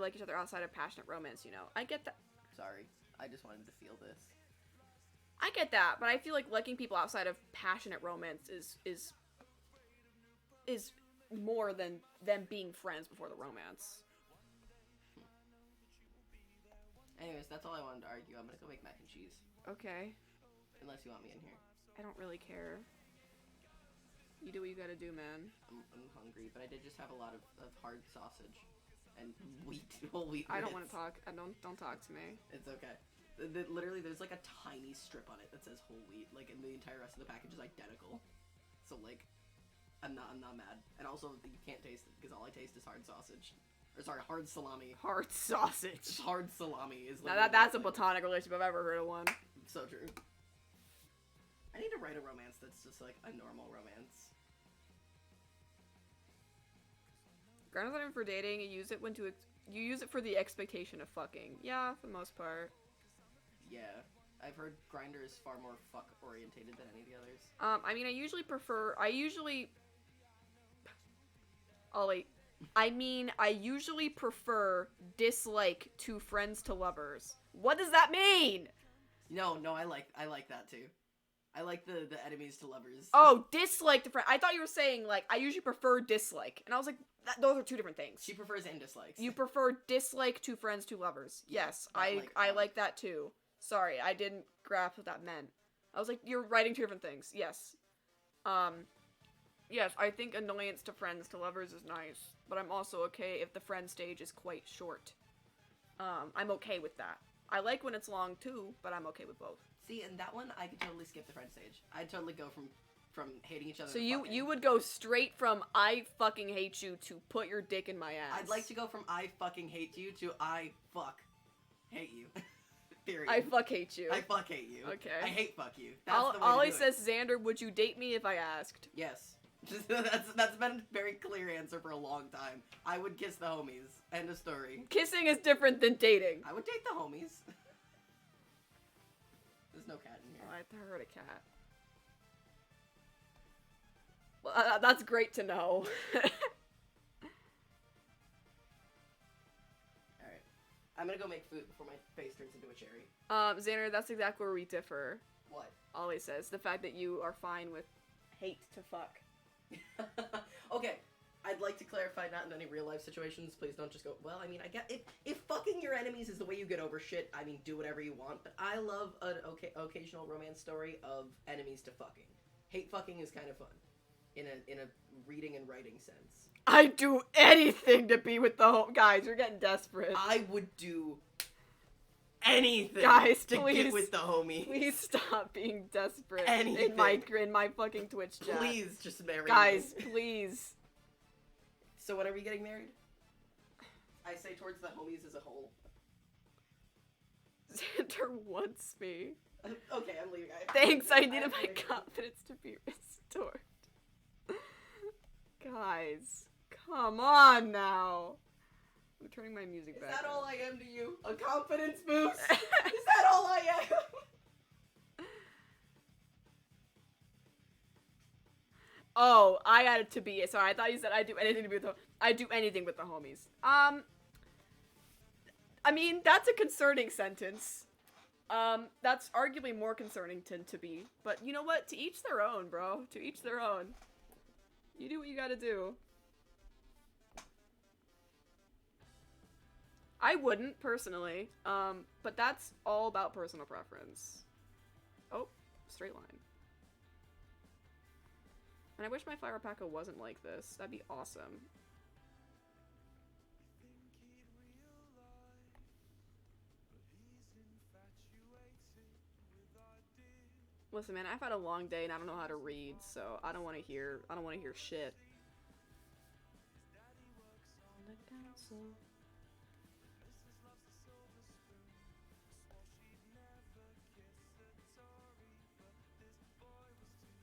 like each other outside of passionate romance, you know. I get that. Sorry, I just wanted to feel this. I get that, but I feel like liking people outside of passionate romance is more than them being friends before the romance. Anyways, that's all I wanted to argue. I'm gonna go make mac and cheese. Okay. Unless you want me in here. I don't really care. You do what you gotta do, man. I'm hungry, but I did just have a lot of hard sausage and whole wheat. I don't bits. want to talk. Don't talk to me. It's okay. Literally, there's like a tiny strip on it that says whole wheat. Like, and the entire rest of the package is identical. So like, I'm not mad. And also, you can't taste it because all I taste is hard sausage. Or sorry, hard salami. Hard sausage. Hard salami is. Now that's a platonic relationship if I've ever heard of one. So true. I need to write a romance that's just like a normal romance. Grindr's not even for dating. You use it you use it for the expectation of fucking. Yeah, for the most part. Yeah, I've heard Grindr is far more fuck orientated than any of the others. I mean, I usually prefer dislike to friends to lovers. What does that mean? No, I like that too. I like the enemies to lovers. Oh, dislike to friend. I thought you were saying like I usually prefer dislike, and I was like, those are two different things. She prefers and dislikes. You prefer dislike to friends to lovers. Yes, I like that too. Sorry, I didn't grasp what that meant. I was like, you're writing two different things. Yes. Yes, I think annoyance to friends to lovers is nice, but I'm also okay if the friend stage is quite short. I'm okay with that. I like when it's long too, but I'm okay with both. See, and that one, I could totally skip the friend stage. I'd totally go from hating each other So to you fucking. would go straight from I fucking hate you to put your dick in my ass. I'd like to go from I fucking hate you to I fuck hate you. Period. I fuck hate you. I fuck hate you. Okay. I hate fuck you. That's the way Ollie to do it. says, Xander, would you date me if I asked? Yes. That's been a very clear answer for a long time. I would kiss the homies. End of story. Kissing is different than dating. I would date the homies. There's no cat in here. Oh, I heard a cat. Well, that's great to know. Alright. I'm gonna go make food before my face turns into a cherry. Xander, that's exactly where we differ. What? Ollie says, the fact that you are fine with hate to fuck. Okay, I'd like to clarify, not in any real life situations. Please don't just go, well, I mean, I get if fucking your enemies is the way you get over shit, I mean, do whatever you want, but I love an occasional romance story of enemies to fucking. Hate fucking is kind of fun. In a reading and writing sense. I'd do anything to be with the home. Guys, you're getting desperate. I would do anything Guys, to please, get with the homie. Please stop being desperate Anything. in my fucking Twitch chat. Please just marry Guys, me. please. So when are we getting married? I say towards the homies as a whole. Xander wants me. Okay, I'm leaving. Thanks, I needed my confidence to be restored. Guys, come on now. I'm turning my music back. Is that on. all I am to you? A confidence boost? Is that all I am? Oh, I added to be. Sorry, I thought you said I do anything to be with the. I do anything with the homies. I mean, that's a concerning sentence. That's arguably more concerning to be. But you know what? To each their own, bro. To each their own. You do what you gotta do. I wouldn't, personally. But that's all about personal preference. Oh, straight line. And I wish my Fire Packa wasn't like this. That'd be awesome. Listen, man, I've had a long day and I don't know how to read, so I don't want to hear shit.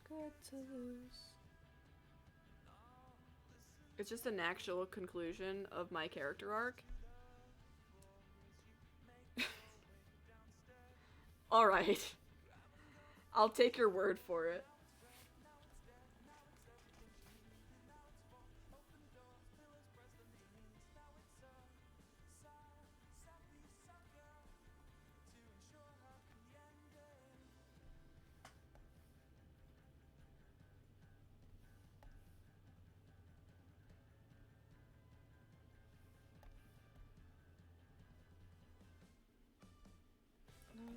Good to lose. It's just an actual conclusion of my character arc. Alright. I'll take your word for it.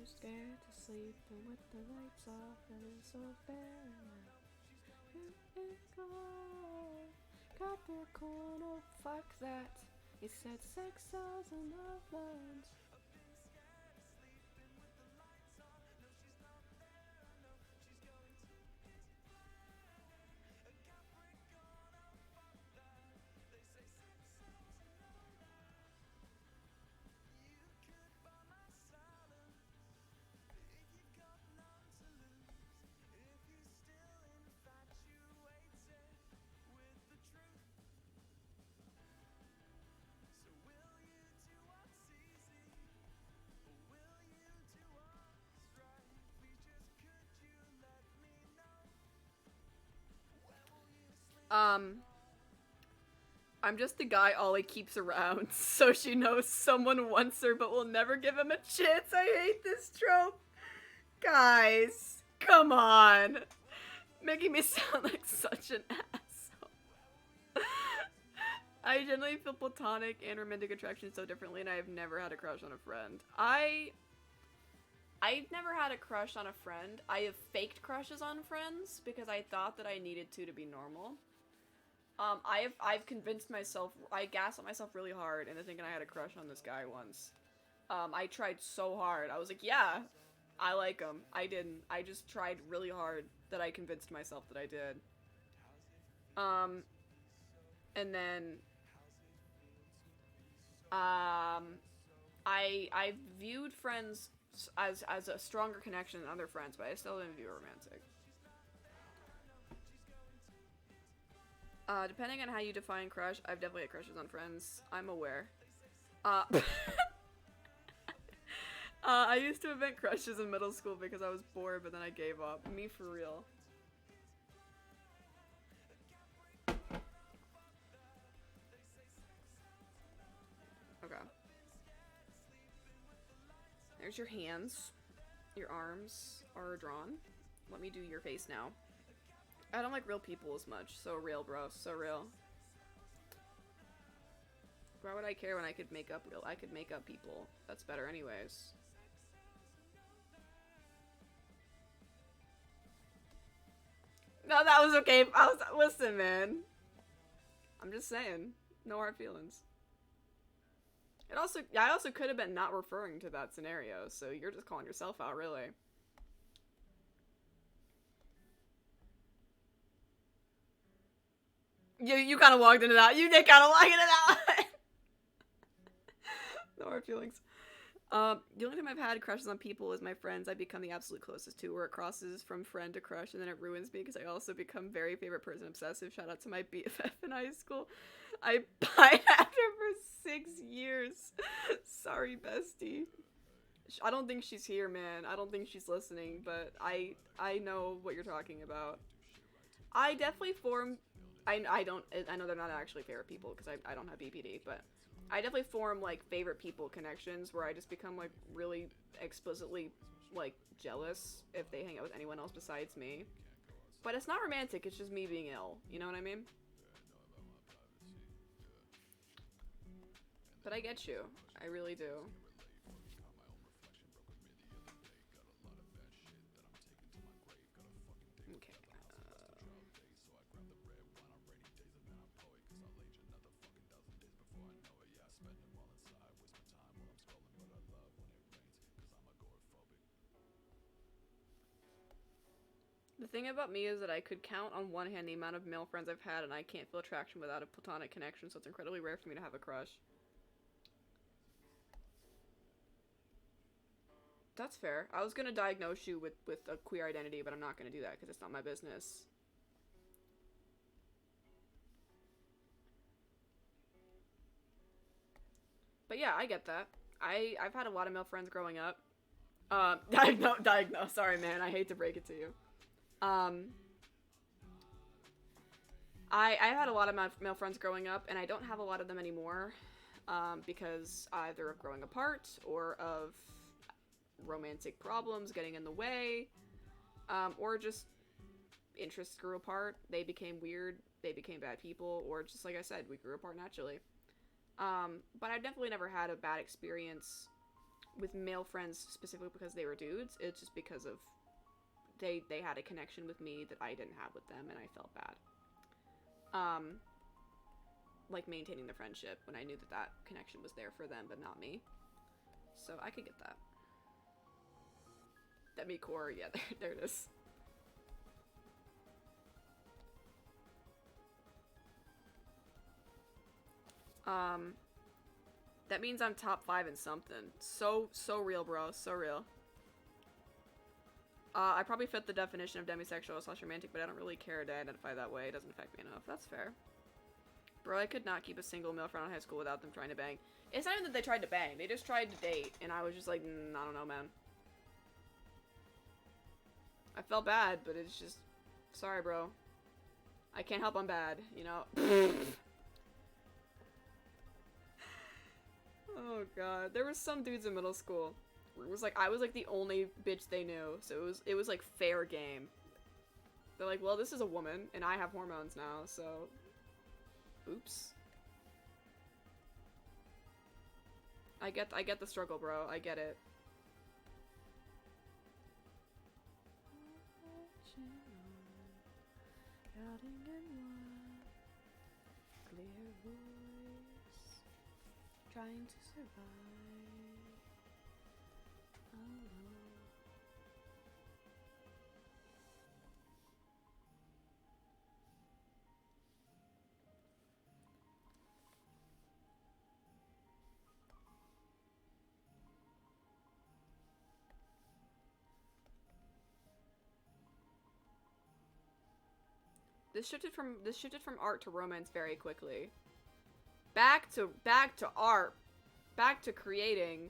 scared to sleep, and with the lights off, and it's so bare now. Here it goes. Capricorn, oh fuck that. He said 6,000 love lines. I'm just the guy Ollie keeps around, so she knows someone wants her but will never give him a chance. I hate this trope. Guys, come on. Making me sound like such an asshole. I generally feel platonic and romantic attraction so differently, and I have never had a crush on a friend. I've never had a crush on a friend. I have faked crushes on friends because I thought that I needed to be normal. I've convinced myself, I gaslit myself really hard into thinking I had a crush on this guy once. I tried so hard. I was like, yeah, I like him. I didn't. I just tried really hard that I convinced myself that I did. And then, I viewed friends as a stronger connection than other friends, but I still didn't view romantic. Depending on how you define crush, I've definitely had crushes on friends. I'm aware. I used to invent crushes in middle school because I was bored, but then I gave up. Me for real. Okay. There's your hands. Your arms are drawn. Let me do your face now. I don't like real people as much. So real, bro. So real. Why would I care when I could make up real? I could make up people. That's better anyways. No, that was okay. Listen, man. I'm just saying. No hard feelings. I also could have been not referring to that scenario, so you're just calling yourself out, really. You kind of walked into that. You did kind of walk into that. No hard feelings. The only time I've had crushes on people is my friends I become the absolute closest to, where it crosses from friend to crush, and then it ruins me because I also become very favorite person obsessive. Shout out to my BFF in high school. I pined after for 6 years. Sorry, bestie. I don't think she's here, man. I don't think she's listening, but I know what you're talking about. I definitely form. I know they're not actually favorite people because I don't have BPD, but I definitely form like favorite people connections where I just become like really explicitly like jealous if they hang out with anyone else besides me. But it's not romantic, it's just me being ill. You know what I mean? But I get you. I really do. Okay. The thing about me is that I could count on one hand the amount of male friends I've had, and I can't feel attraction without a platonic connection, so it's incredibly rare for me to have a crush. That's fair. I was gonna diagnose you with a queer identity, but I'm not gonna do that because it's not my business. But yeah, I get that. I've had a lot of male friends growing up. Diagnose. Sorry, man. I hate to break it to you. I've had a lot of male friends growing up, and I don't have a lot of them anymore, because either of growing apart or of romantic problems getting in the way, or just interests grew apart. They became weird. They became bad people, or just like I said, we grew apart naturally. But I've definitely never had a bad experience with male friends specifically because they were dudes. It's just because of they had a connection with me that I didn't have with them, and I felt bad. Like maintaining the friendship when I knew that that connection was there for them, but not me. So I could get that. Demi core, yeah, there it is. That means I'm top 5 in something. So real, bro. So real. I probably fit the definition of demisexual / romantic, but I don't really care to identify that way. It doesn't affect me enough. That's fair. Bro, I could not keep a single male friend in high school without them trying to bang. It's not even that they tried to bang. They just tried to date, and I was just like, I don't know, man. I felt bad, but it's just... Sorry, bro. I can't help I'm bad, you know? Oh god. There was some dudes in middle school where it was like, I was like the only bitch they knew, so it was like fair game. They're like, well, this is a woman, and I have hormones now, so... Oops. I get the struggle, bro. I get it. Clear voice, trying to survive. Oh. This shifted from art to romance very quickly. Back to art. Back to creating.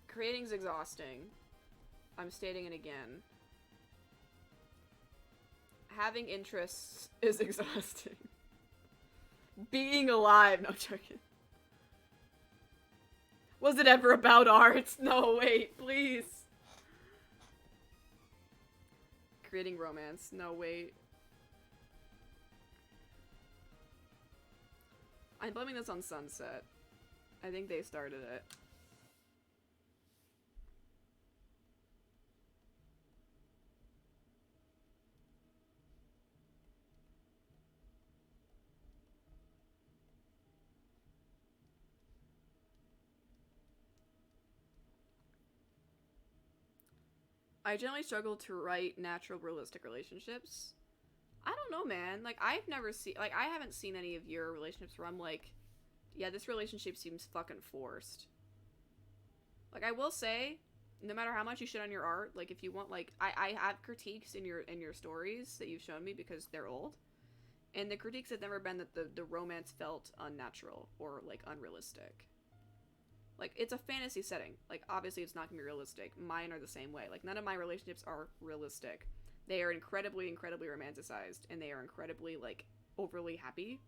Creating's exhausting. I'm stating it again. Having interests is exhausting. Being alive, no joking. Was it ever about art? No, wait, please. Creating romance. No, wait. I'm blaming this on Sunset. I think they started it. I generally struggle to write natural, realistic relationships. I don't know, man. Like, I've never seen... Like, I haven't seen any of your relationships where I'm like, yeah, this relationship seems fucking forced. Like, I will say, no matter how much you shit on your art, like, if you want, like... I have critiques in your stories that you've shown me because they're old. And the critiques have never been that the romance felt unnatural or, like, unrealistic. Like, it's a fantasy setting. Like, obviously it's not gonna be realistic. Mine are the same way. Like, none of my relationships are realistic. They are incredibly, incredibly romanticized, and they are incredibly, like, overly happy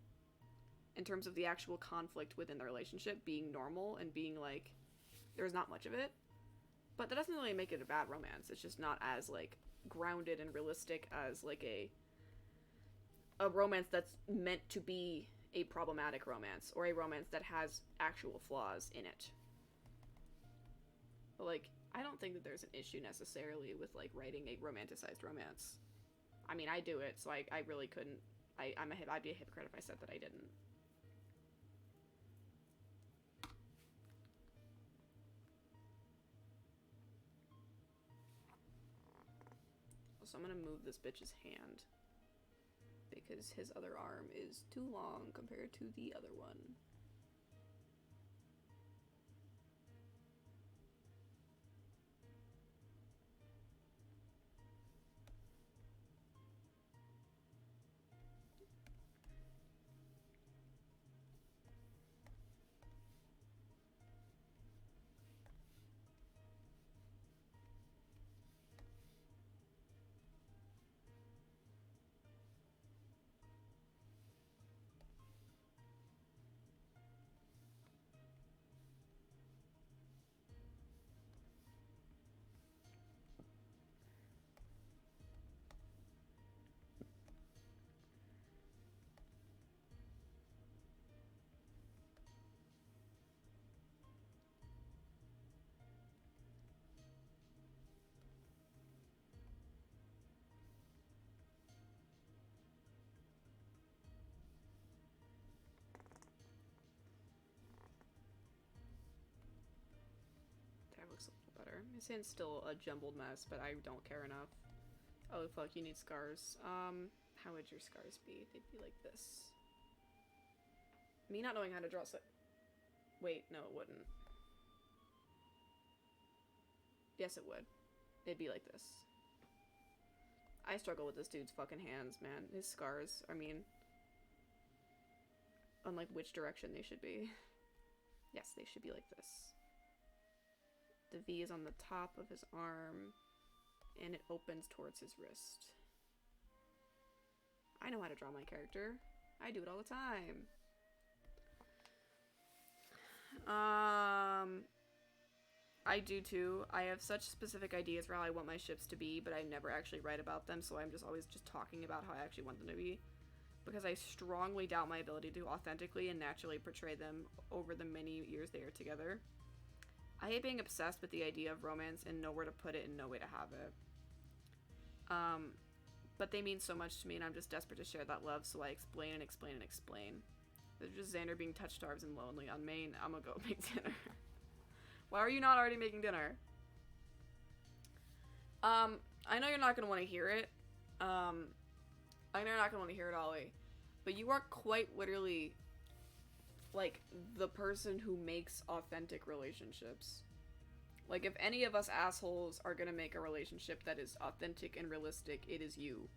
in terms of the actual conflict within the relationship being normal and being, like, there's not much of it. But that doesn't really make it a bad romance. It's just not as, like, grounded and realistic as, like, a romance that's meant to be a problematic romance, or a romance that has actual flaws in it. But, like, I don't think that there's an issue necessarily with, like, writing a romanticized romance. I mean, I do it, so I really couldn't... I'd be a hypocrite if I said that I didn't. So I'm gonna move this bitch's hand, because his other arm is too long compared to the other one. His hand's still a jumbled mess, but I don't care enough. Oh fuck, you need scars. How would your scars be? They'd be like this. Me not knowing how to draw wait, no it wouldn't. Yes it would. It'd be like this. I struggle with this dude's fucking hands, man. His scars, I mean... on like which direction they should be. Yes, they should be like this. The V is on the top of his arm, and it opens towards his wrist. I know how to draw my character. I do it all the time. I do too. I have such specific ideas for how I want my ships to be, but I never actually write about them, so I'm just always just talking about how I actually want them to be. Because I strongly doubt my ability to authentically and naturally portray them over the many years they are together. I hate being obsessed with the idea of romance and know where to put it and no way to have it. But they mean so much to me, and I'm just desperate to share that love, so I explain and explain and explain. There's just Xander being touch-starved and lonely on main. I'm gonna go make dinner. Why are you not already making dinner? I know you're not gonna want to hear it. I know you're not gonna want to hear it, Ollie. But you are quite literally, like, the person who makes authentic relationships. Like, if any of us assholes are gonna make a relationship that is authentic and realistic, it is you.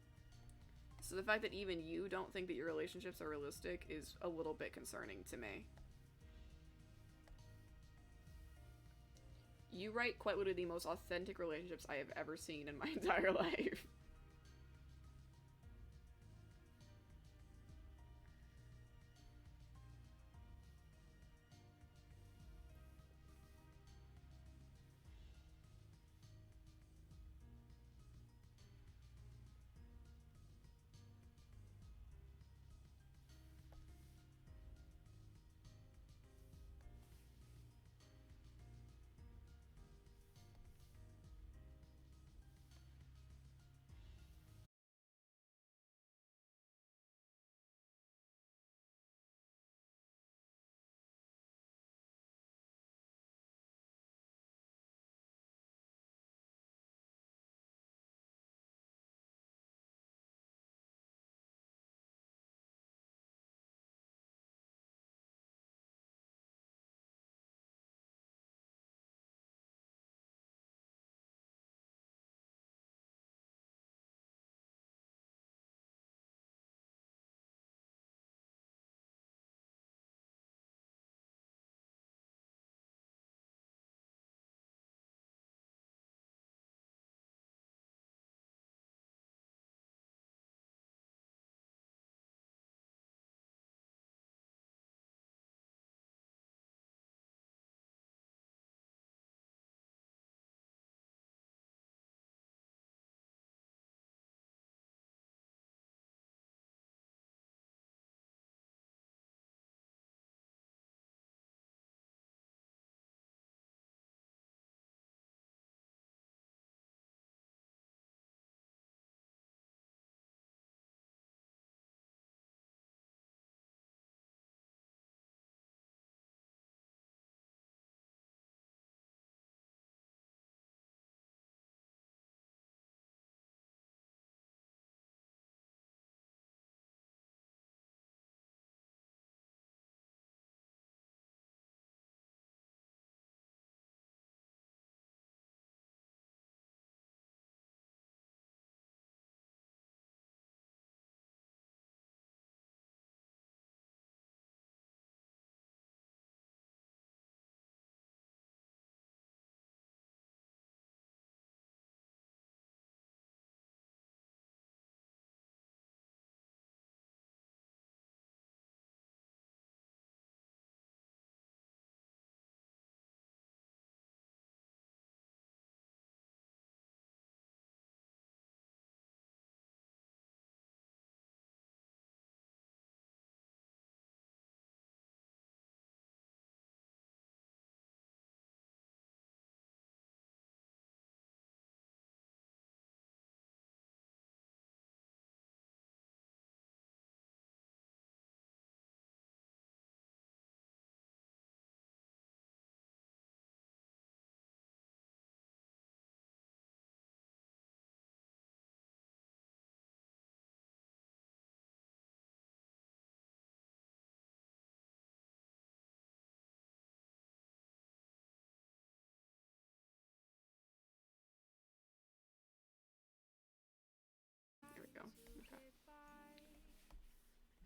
So the fact that even you don't think that your relationships are realistic is a little bit concerning to me. You write quite literally the most authentic relationships I have ever seen in my entire life.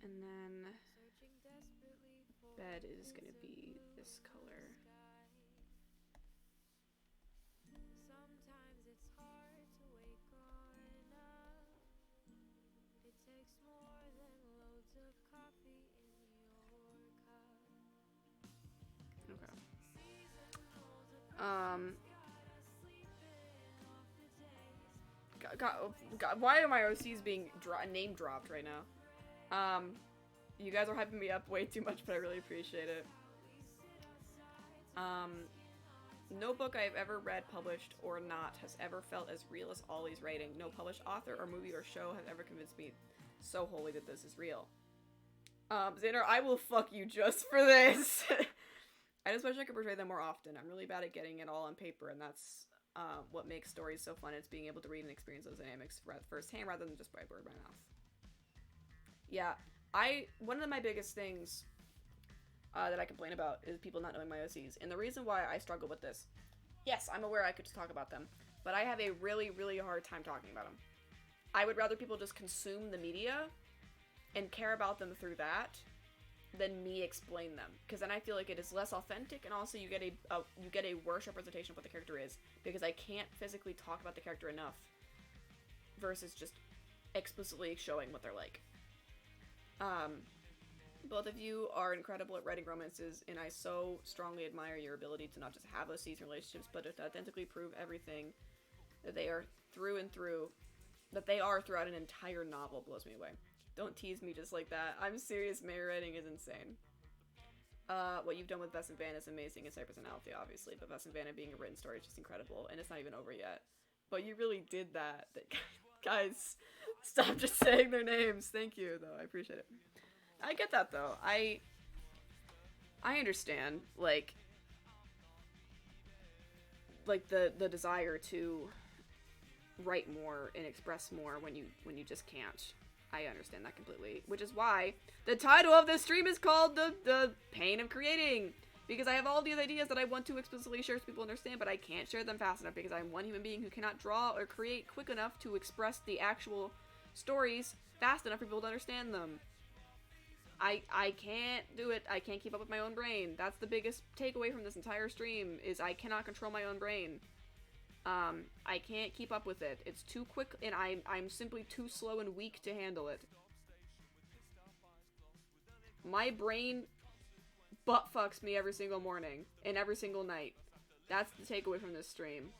And then bed is gonna be this color. Okay. God, why are my OCs being name dropped right now? You guys are hyping me up way too much, but I really appreciate it. No book I've ever read, published or not, has ever felt as real as Ollie's writing. No published author or movie or show has ever convinced me so wholly that this is real. Xander, I will fuck you just for this. I just wish I could portray them more often. I'm really bad at getting it all on paper, and that's what makes stories so fun. It's being able to read and experience those dynamics firsthand rather than just by word of mouth. Yeah, one of my biggest things that I complain about is people not knowing my OCs. And the reason why I struggle with this, yes, I'm aware I could just talk about them, but I have a really, really hard time talking about them. I would rather people just consume the media and care about them through that than me explain them, because then I feel like it is less authentic, and also you get a worse representation of what the character is, because I can't physically talk about the character enough versus just explicitly showing what they're like. Both of you are incredible at writing romances, and I so strongly admire your ability to not just have OCs in relationships, but to authentically prove everything that they are through and through, that they are throughout an entire novel. Blows me away. Don't tease me just like that. I'm serious, Mary writing is insane. What you've done with Bess and Vanna is amazing. It's my personality, obviously, but Bess and Vanna being a written story is just incredible, and it's not even over yet. But you really did that. Guys, stop just saying their names. Thank you, though. I appreciate it. I get that, though. I understand, like the desire to write more and express more when you just can't. I understand that completely, which is why the title of this stream is called the Pain of Creating, because I have all these ideas that I want to explicitly share so people understand, but I can't share them fast enough because I'm one human being who cannot draw or create quick enough to express the actual stories fast enough for people to understand them. I can't do it. I can't keep up with my own brain. That's the biggest takeaway from this entire stream, is I cannot control my own brain. I can't keep up with it. It's too quick, and I'm simply too slow and weak to handle it. My brain butt fucks me every single morning and every single night. That's the takeaway from this stream.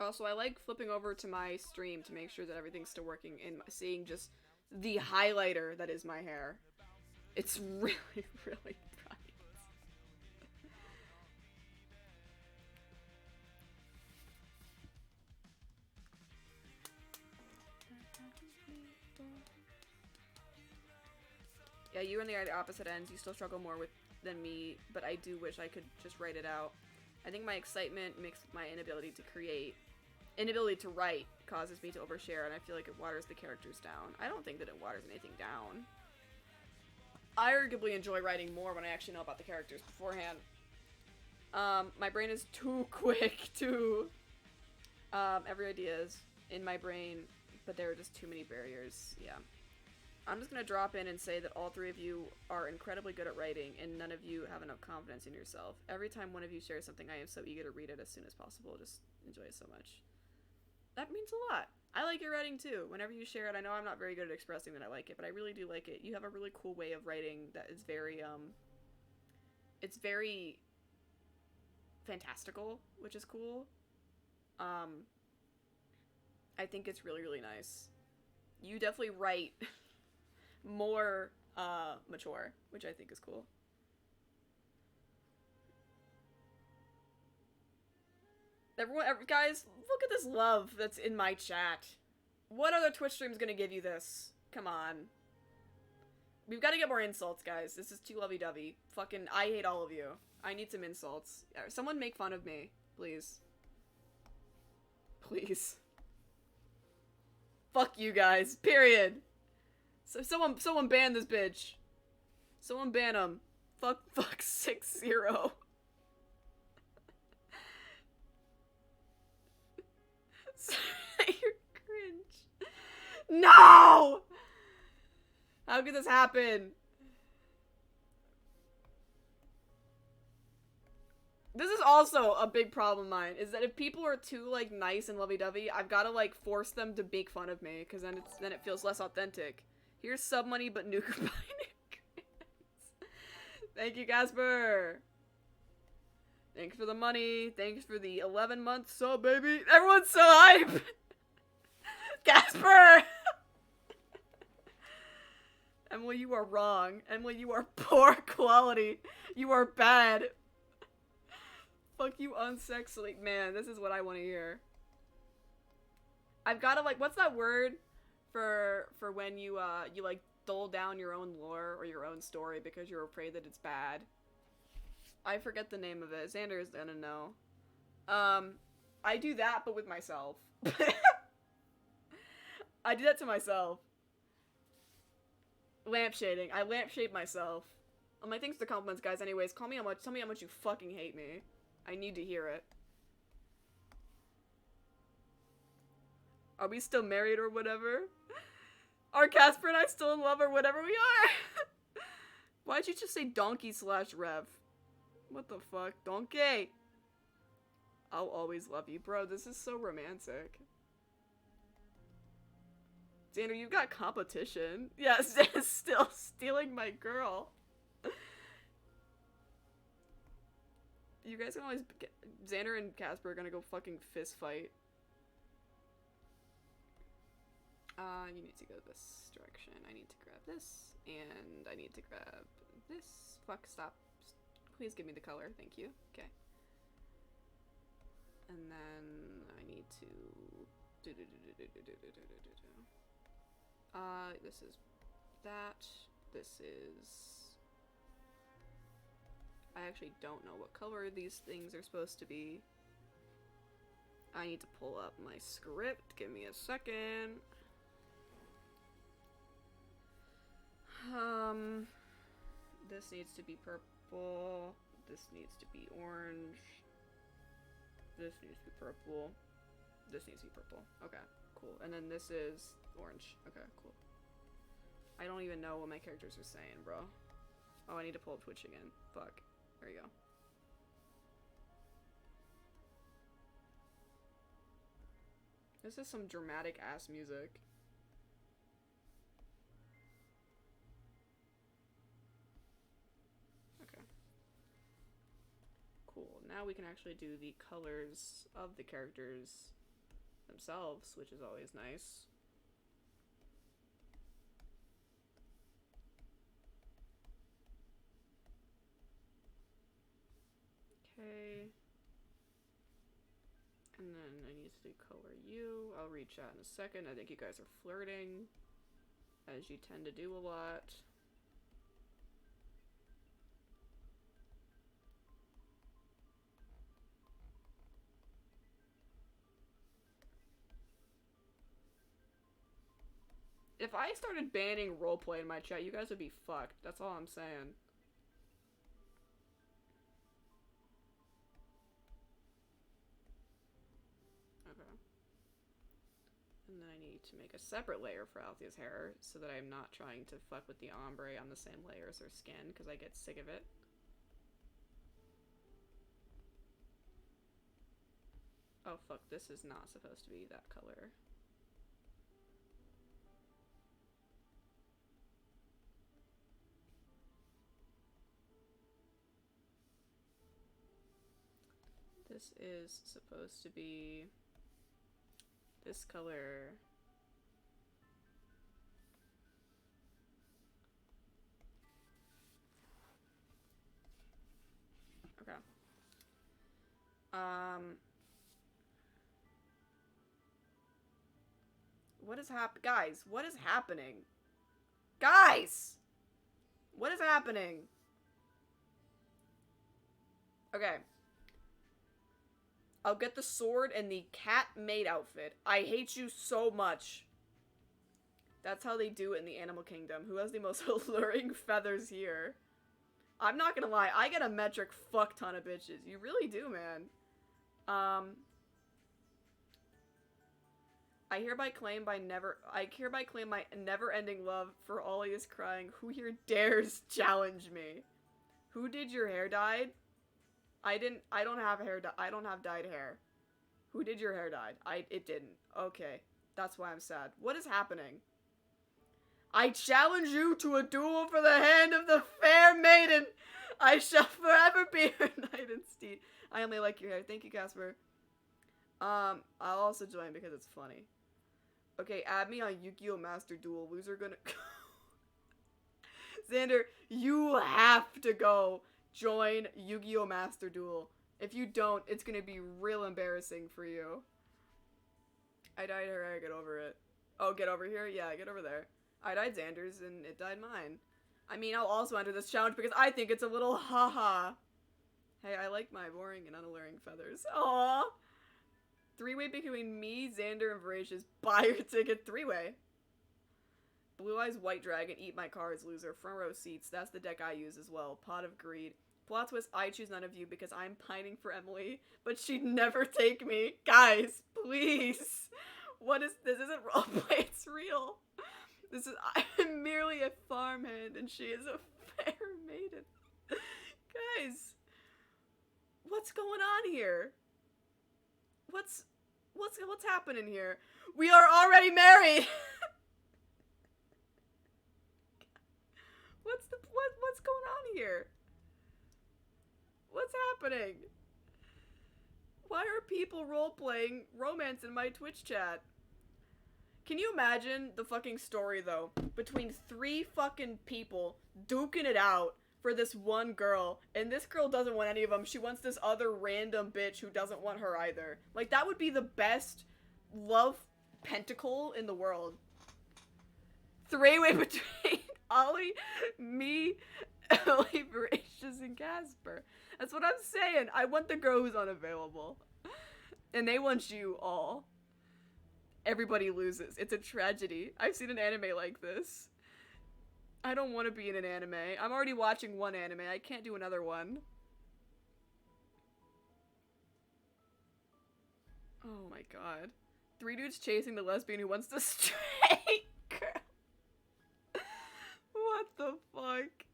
Also, I like flipping over to my stream to make sure that everything's still working and seeing just the highlighter that is my hair. It's really, really bright. Yeah, you and the opposite ends. You still struggle more than me, but I do wish I could just write it out. I think my excitement mixed with my inability to write causes me to overshare, and I feel like it waters the characters down. I don't think that it waters anything down. I arguably enjoy writing more when I actually know about the characters beforehand. My brain is too quick to... every idea is in my brain, but there are just too many barriers. Yeah. I'm just gonna drop in and say that all three of you are incredibly good at writing, and none of you have enough confidence in yourself. Every time one of you shares something, I am so eager to read it as soon as possible. Just enjoy it so much. That means a lot. I like your writing too. Whenever you share it, I know I'm not very good at expressing that I like it, but I really do like it. You have a really cool way of writing that is very, it's very fantastical, which is cool. I think it's really, really nice. You definitely write more, mature, which I think is cool. Guys, look at this love that's in my chat. What other Twitch stream's gonna give you this? Come on. We've got to get more insults, guys. This is too lovey-dovey. Fucking, I hate all of you. I need some insults. Someone make fun of me, please. Please. Fuck you guys. Period. So someone ban this bitch. Someone ban him. Fuck 6-0. You're cringe. No! How could this happen? This is also a big problem of mine, is that if people are too, like, nice and lovey-dovey, I've gotta, like, force them to make fun of me, because then it feels less authentic. Here's sub money, but new combined. Thank you, Casper! Thanks for the money. Thanks for the 11-month sub, baby. Everyone's so hype! Casper! Emily, you are wrong. Emily, you are poor quality. You are bad. Fuck you unsexily. Man, this is what I want to hear. I've gotta, like, what's that word for when you, you, like, dull down your own lore or your own story because you're afraid that it's bad? I forget the name of it. Xander is gonna know. I do that, but with myself. I do that to myself. Lampshading. I lampshade myself. My thanks for the compliments, guys. Anyways, tell me how much you fucking hate me. I need to hear it. Are we still married or whatever? Are Casper and I still in love or whatever we are? Why'd you just say donkey/rev? What the fuck? Donkey! I'll always love you. Bro, this is so romantic. Xander, you've got competition. Yes, still stealing my girl. You guys can always get, Xander and Casper are gonna go fucking fist fight. You need to go this direction. I need to grab this, and I need to grab this. Fuck, stop. Please give me the color, thank you. Okay. And then I need to this is that. This is... I actually don't know what color these things are supposed to be. I need to pull up my script. Give me a second. This needs to be purple. This needs to be orange. This needs to be purple. This needs to be purple. Okay, cool. And then this is orange. Okay, cool. I don't even know what my characters are saying, bro. Oh, I need to pull up Twitch again. Fuck. There you go. This is some dramatic ass music. Okay. Cool. Now we can actually do the colors of the characters themselves, which is always nice. Okay. And then I need to color you. I'll read chat in a second. I think you guys are flirting, as you tend to do a lot. If I started banning roleplay in my chat, you guys would be fucked. That's all I'm saying. And then I need to make a separate layer for Althea's hair so that I'm not trying to fuck with the ombre on the same layer as her skin because I get sick of it. Oh fuck, this is not supposed to be that color. This is supposed to be this color. Okay. What is guys, what is happening? Guys! What is happening? Okay. I'll get the sword and the cat maid outfit. I hate you so much. That's how they do it in the animal kingdom. Who has the most alluring feathers here? I'm not gonna lie, I get a metric fuck ton of bitches. You really do, man. I hereby claim my never-ending love for all he is crying. Who here dares challenge me? Who did your hair dyed? I don't have hair. I don't have dyed hair. Who did your hair dyed? It didn't. Okay, that's why I'm sad. What is happening? I challenge you to a duel for the hand of the fair maiden. I shall forever be her knight and steed. I only like your hair. Thank you, Casper. I'll also join because it's funny. Okay, add me on Yu-Gi-Oh! Master Duel. Loser gonna... Xander, you have to go join Yu-Gi-Oh! Master Duel. If you don't, it's gonna be real embarrassing for you. I dyed her hair, get over it. Oh, get over here? Yeah, get over there. I dyed Xander's and it dyed mine. I mean, I'll also enter this challenge because I think it's a little haha. Hey, I like my boring and unalluring feathers. Aww. Three-way between me, Xander, and Voracious. Buy your ticket. Three-way. Blue Eyes White Dragon. Eat my cards, loser. Front row seats. That's the deck I use as well. Pot of Greed. Plot twist, I choose none of you because I'm pining for Emily, but she'd never take me. Guys, please. What is this? Isn't roleplay, it's real. I'm merely a farmhand and she is a fair maiden. Guys, what's going on here? What's happening here? We are already married. What's going on here? What's happening? Why are people role-playing romance in my Twitch chat? Can you imagine the fucking story, though, between 3 fucking people duking it out for this one girl, and this girl doesn't want any of them. She wants this other random bitch who doesn't want her either. Like, that would be the best love pentacle in the world. 3-way between Ollie, me, Emily, Voracious, and Casper. That's what I'm saying. I want the girl who's unavailable. And they want you all. Everybody loses. It's a tragedy. I've seen an anime like this. I don't want to be in an anime. I'm already watching one anime. I can't do another one. Oh my god. 3 dudes chasing the lesbian who wants the straight girl. What the fuck?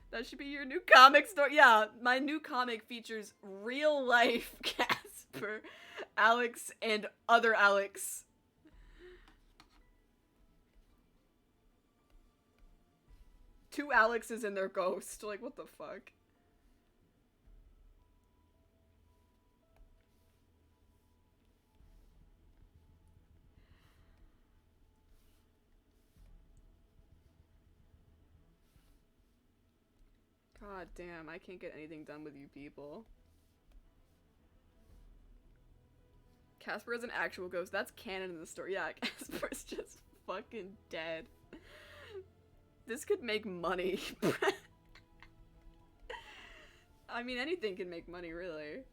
That should be your new comic story. Yeah, my new comic features real life Casper, Alex, and other Alex. Two Alexes and their ghost. Like, what the fuck? God damn, I can't get anything done with you people. Casper is an actual ghost. That's canon in the story. Yeah, Casper's just fucking dead. This could make money. I mean, anything can make money, really.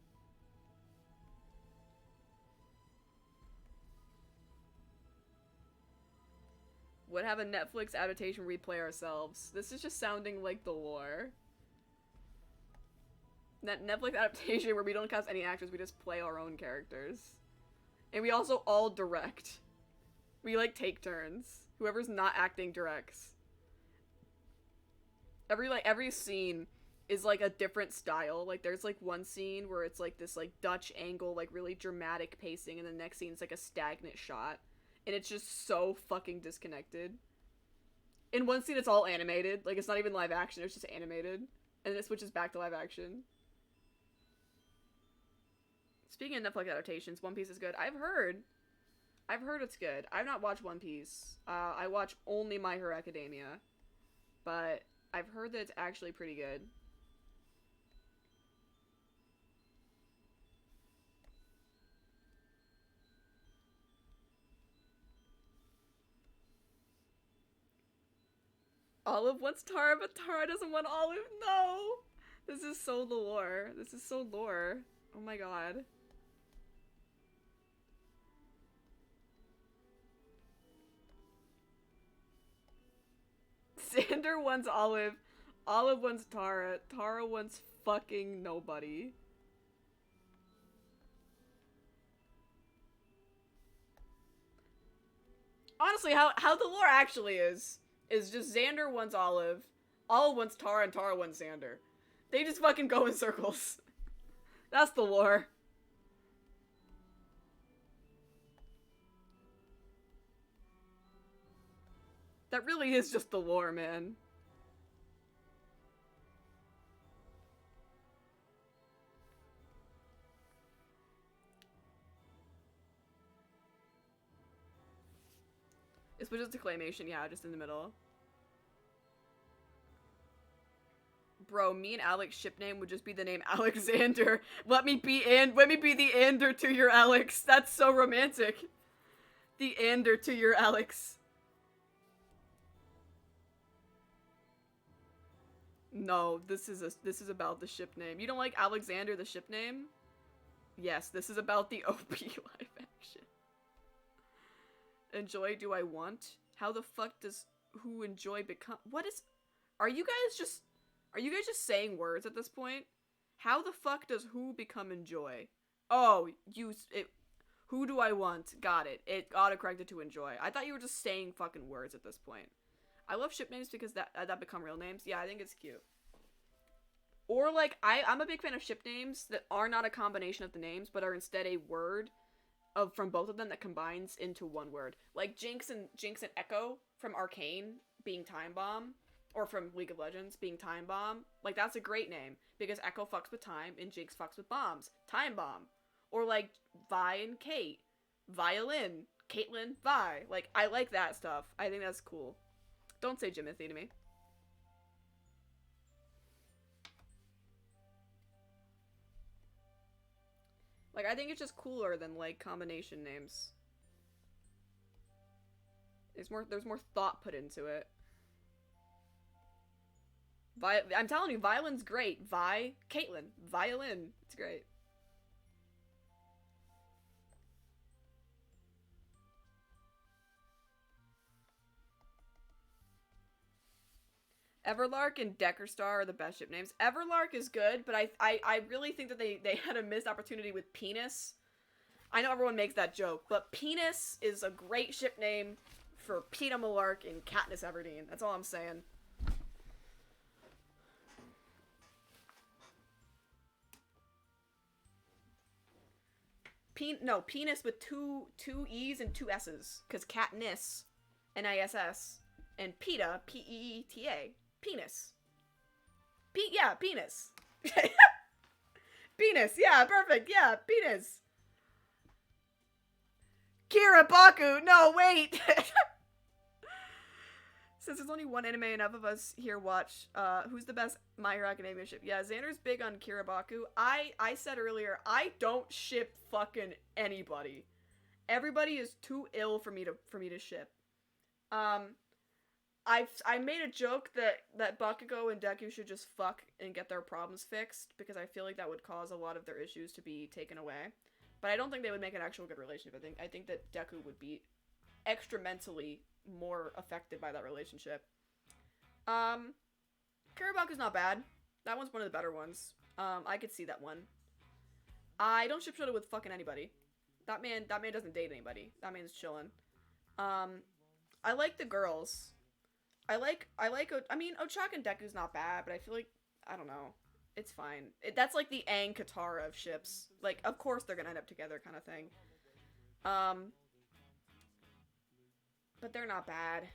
Would have a Netflix adaptation replay ourselves. This is just sounding like the lore. That Netflix adaptation where we don't cast any actors, we just play our own characters. And we also all direct. We, like, take turns. Whoever's not acting directs. Every scene is, like, a different style. Like, there's, like, one scene where it's, like, this, like, Dutch angle, like, really dramatic pacing, and the next scene is, like, a stagnant shot. And it's just so fucking disconnected. In one scene, it's all animated. Like, it's not even live action, it's just animated. And then it switches back to live action. Speaking of Netflix adaptations, One Piece is good. I've heard it's good. I've not watched One Piece. I watch only My Hero Academia. But I've heard that it's actually pretty good. Olive wants Tara, but Tara doesn't want Olive. No! This is so the lore. This is so lore. Oh my god. Xander wants Olive. Olive wants Tara. Tara wants fucking nobody. Honestly, how the lore actually is just Xander wants Olive, Olive wants Tara, and Tara wants Xander. They just fucking go in circles. That's the lore. That really is just the lore, man. It switches to claymation, yeah, just in the middle. Bro, me and Alex ship name would just be the name Alexander. Let me be the Ander to your Alex. That's so romantic. The Ander to your Alex. No, this is about the ship name. You don't like Alexander the ship name? Yes, this is about the OP live action. Enjoy do I want? How the fuck does who enjoy become? What is? Are you guys just saying words at this point? How the fuck does who become enjoy? Oh, who do I want? Got it. It autocorrected to enjoy. I thought you were just saying fucking words at this point. I love ship names because that become real names. Yeah, I think it's cute. Or like I'm a big fan of ship names that are not a combination of the names, but are instead a word from both of them that combines into one word. Like Jinx and Echo from Arcane being Time Bomb, or from League of Legends being Time Bomb. Like that's a great name because Echo fucks with time and Jinx fucks with bombs. Time Bomb. Or like Vi and Kate, Violin, Caitlyn, Vi. Like I like that stuff. I think that's cool. Don't say Jimothy to me. Like, I think it's just cooler than, like, combination names. There's more thought put into it. I'm telling you, Violin's great. Caitlyn, Violin. It's great. Everlark and Deckerstar are the best ship names. Everlark is good, but I really think that they had a missed opportunity with Penis. I know everyone makes that joke, but Penis is a great ship name for Peeta Mellark and Katniss Everdeen. That's all I'm saying. Penis with two E's and two S's. Because Katniss, N-I-S-S, and Peeta, P-E-E-T-A. Penis. Yeah, penis. Penis, yeah, perfect, yeah, penis. Kira Baku, no, wait! Since there's only one anime enough of us here watch, who's the best My Hero Academia ship? Yeah, Xander's big on Kira Baku. I said earlier, I don't ship fucking anybody. Everybody is too ill for me to ship. I made a joke that Bakugo and Deku should just fuck and get their problems fixed, because I feel like that would cause a lot of their issues to be taken away. But I don't think they would make an actual good relationship. I think that Deku would be extra mentally more affected by that relationship. Kiribaku's not bad. That one's one of the better ones. I could see that one. I don't ship Shota with fucking anybody. That man doesn't date anybody. That man's chilling. I like the girls. I mean, Ochaka and Deku's not bad, but I feel like, I don't know. It's fine. That's like the Aang Katara of ships. Like, of course they're gonna end up together kind of thing. But they're not bad.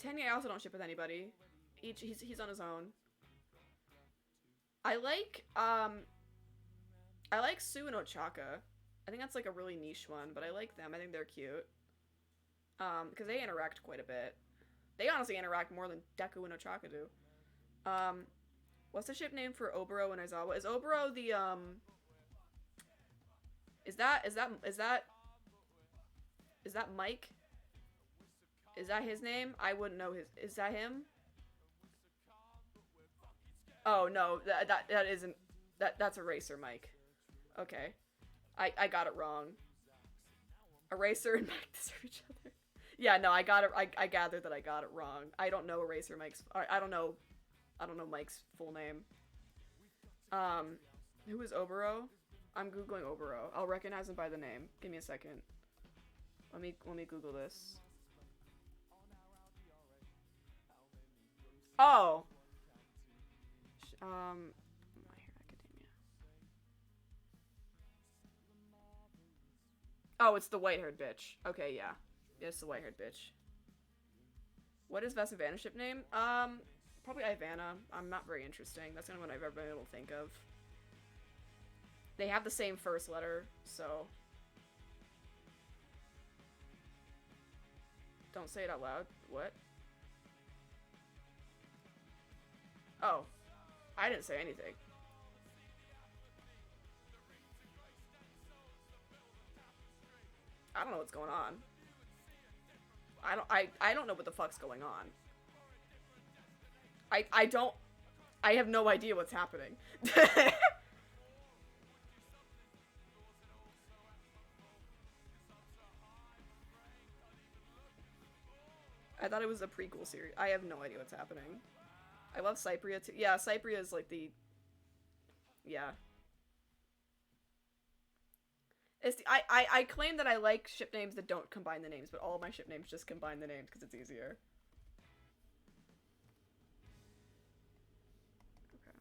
Tenya I also don't ship with anybody. He's on his own. I like Sue and Ochaka. I think that's like a really niche one, but I like them. I think they're cute. Because they interact quite a bit. They honestly interact more than Deku and Ochaka do. What's the ship name for Oboro and Aizawa? Is Oboro the, Is that Mike? Is that his name? I wouldn't know is that him? Oh, no, that isn't, that's Eraser Mike. Okay. I got it wrong. Eraser and Mike deserve each other. Yeah, no, I got it. I gathered that I got it wrong. I don't know Eraser Mike's. I don't know I don't know Mike's full name. Who is Obero? I'm googling Obero. I'll recognize him by the name. Give me a second. Let me Google this. Oh. My Hero Academia. Oh, it's the white-haired bitch. Okay, yeah. Yeah, it's the white-haired bitch. What is Vesavana's ship name? Probably Ivana. I'm not very interesting. That's the only one I've ever been able to think of. They have the same first letter, so... Don't say it out loud. What? Oh. I didn't say anything. I don't know what's going on. I don't know what the fuck's going on. I have no idea what's happening. I thought it was a prequel series. I have no idea what's happening. I love Cypria too. Yeah, Cypria is like the... Yeah. It's the, I claim that I like ship names that don't combine the names, but all of my ship names just combine the names because it's easier. Okay.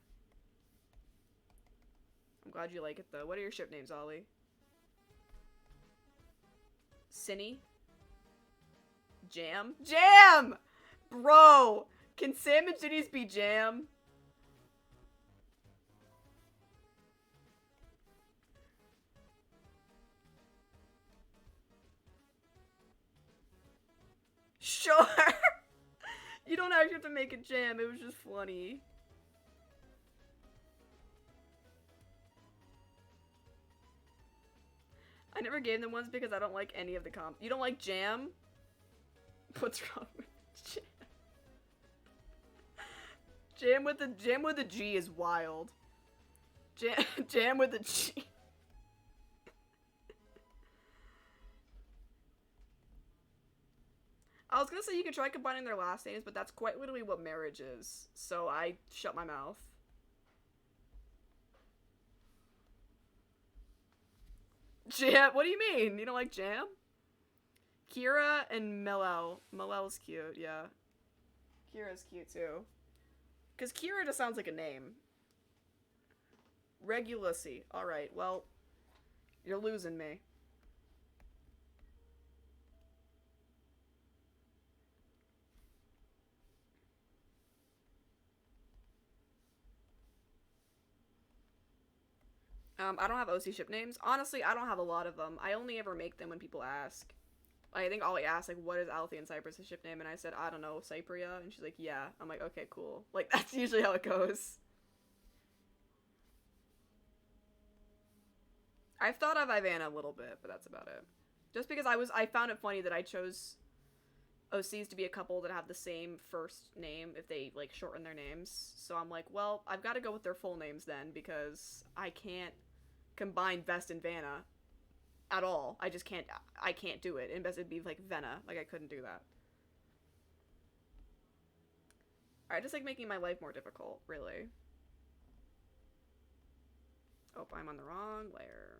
I'm glad you like it though. What are your ship names, Ollie? Cinny? Jam? Jam! Bro! Can Sam and Ginny's be Jam? Sure! You don't actually have to make it Jam, it was just funny. I never gave them ones because I don't like any of the comp. You don't like Jam? What's wrong with Jam? Jam with a G is wild. Jam with a G. I was gonna say you could try combining their last names, but that's quite literally what marriage is. So I shut my mouth. Jam? What do you mean? You don't like Jam? Kira and Melel. Melel's cute, yeah. Kira's cute too. Because Kira just sounds like a name. Regulacy. Alright, well, you're losing me. I don't have OC ship names. Honestly, I don't have a lot of them. I only ever make them when people ask. I think Ollie asked, like, what is Althea and Cyprus' ship name? And I said, I don't know, Cypria? And she's like, yeah. I'm like, okay, cool. Like, that's usually how it goes. I've thought of Ivana a little bit, but that's about it. Just because I found it funny that I chose OCs to be a couple that have the same first name if they, like, shorten their names. So I'm like, well, I've got to go with their full names then, because I can't combine Vest and Vanna at all. I can't do it. And best it'd be like Venna. Like I couldn't do that. Alright, just like making my life more difficult, really. Oh, I'm on the wrong layer.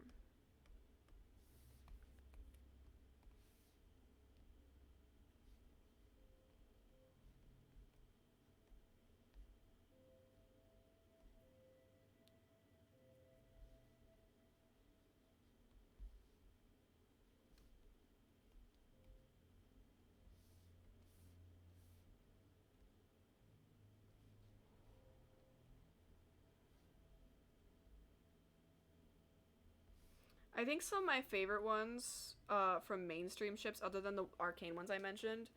I think some of my favorite ones from mainstream ships, other than the arcane ones I mentioned,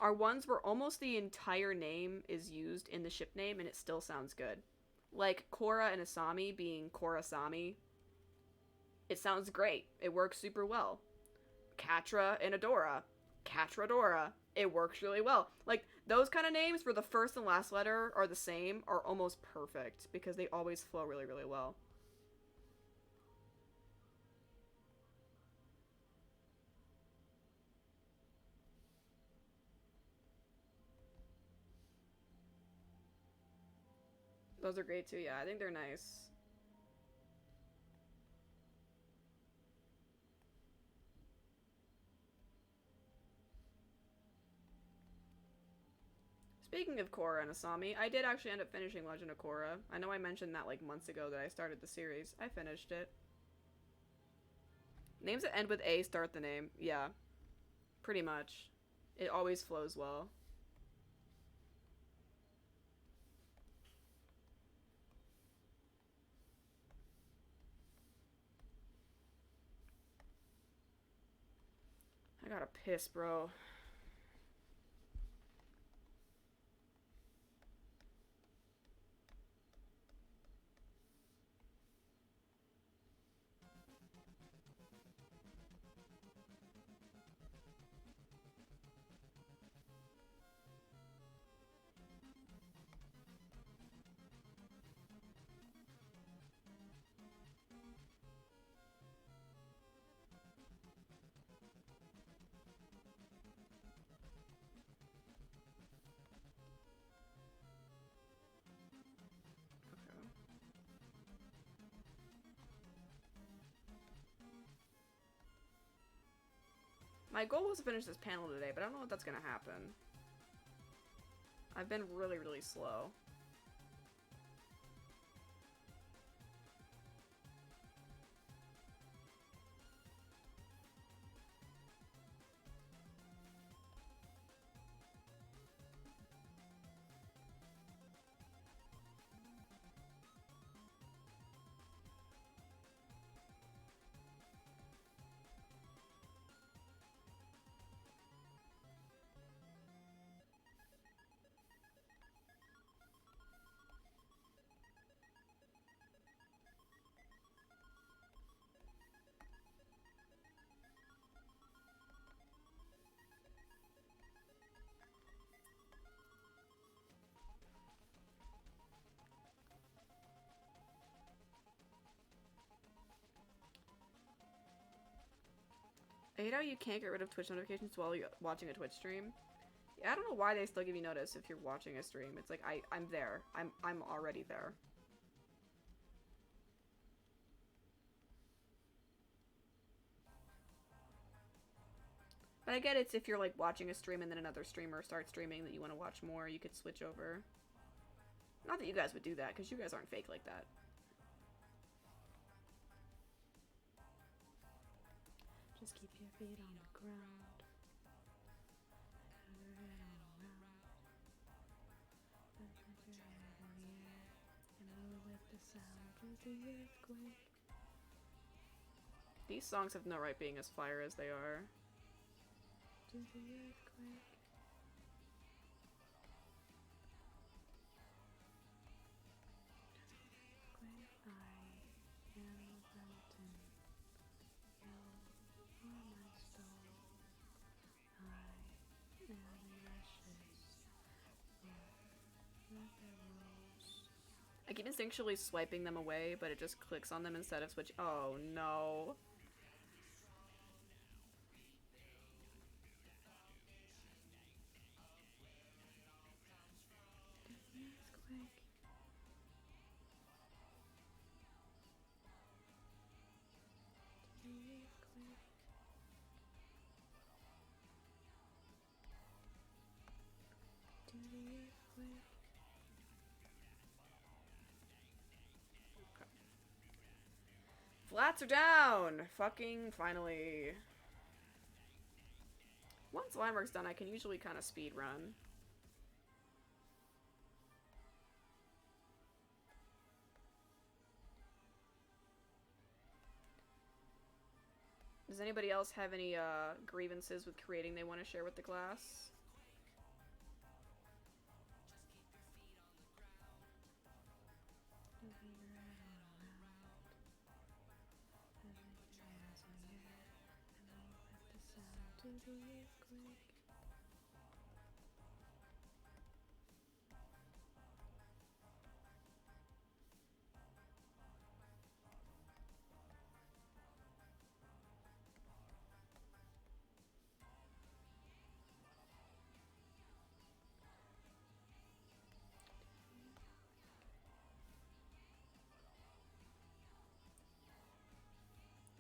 are ones where almost the entire name is used in the ship name and it still sounds good. Like Korra and Asami being Korrasami. It sounds great. It works super well. Catra and Adora. Catradora. It works really well. Like, those kind of names where the first and last letter are the same are almost perfect because they always flow really, really well. Those are great too. Yeah, I think they're nice. Speaking of Korra and Asami, I did actually end up finishing Legend of Korra. I know I mentioned that like months ago that I started the series. I finished it. Names that end with A start the name. Yeah, pretty much. It always flows well. I gotta piss, bro. My goal was to finish this panel today, but I don't know if that's gonna happen. I've been really, really slow. I hate how you can't get rid of Twitch notifications while you're watching a Twitch stream. Yeah, I don't know why they still give you notice if you're watching a stream. It's like I'm there. I'm already there. But I get it's if you're like watching a stream and then another streamer starts streaming that you want to watch more, you could switch over. Not that you guys would do that, because you guys aren't fake like that. Just keep your feet on the ground. These songs have no right being as fire as they are. To the earthquake. I keep instinctually swiping them away, but it just clicks on them instead of switch. Oh no. Flats are down! Fucking finally. Once line work's done, I can usually kind of speed run. Does anybody else have any grievances with creating they want to share with the class?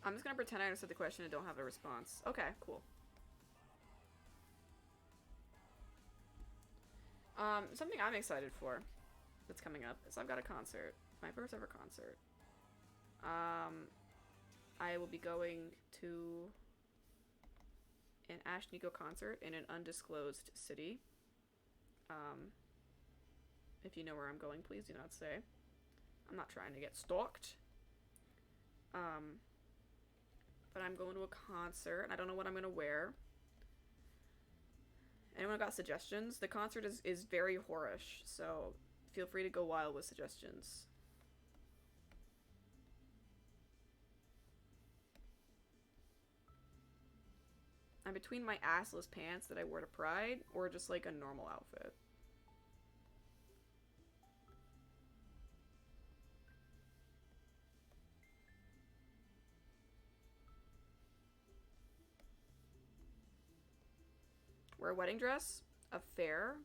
I'm just gonna pretend I understood the question and don't have a response. Okay, cool. Something I'm excited for that's coming up is I've got a concert. My first ever concert. I will be going to an Ashnico concert in an undisclosed city. If you know where I'm going, please do not say. I'm not trying to get stalked. But I'm going to a concert, and I don't know what I'm gonna wear. Anyone got suggestions? The concert is very whorish, so feel free to go wild with suggestions. I'm between my assless pants that I wore to Pride, or just like a normal outfit. Wear a wedding dress? A fair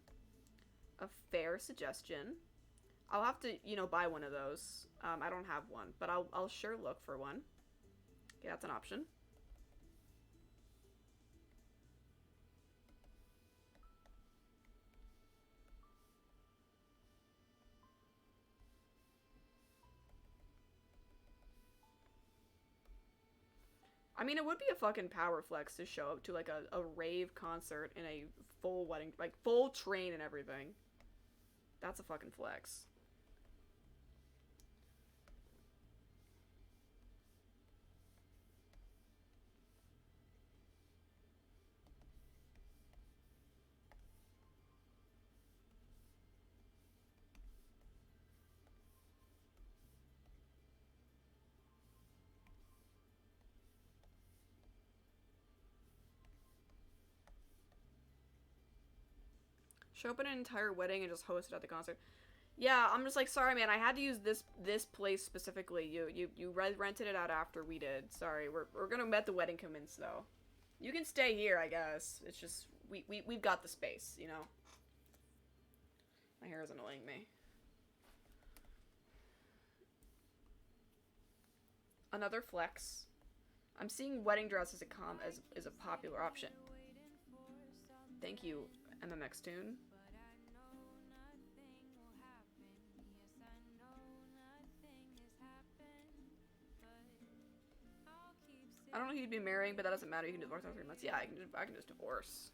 suggestion. I'll have to, buy one of those. I don't have one, but I'll sure look for one. Yeah, that's an option. I mean, it would be a fucking power flex to show up to like a rave concert in a full wedding, like full train and everything. That's a fucking flex. Show up at an entire wedding and just host it at the concert. Yeah, I'm just like, sorry, man. I had to use this place specifically. You rented it out after we did. Sorry, we're gonna let the wedding commence though. You can stay here, I guess. It's just we've got the space, you know. My hair is annoying me. Another flex. I'm seeing wedding dress as a popular option. Thank you, MMX Tune. I don't know who you'd be marrying, but that doesn't matter. You can divorce after 3 months. Yeah, I can just divorce.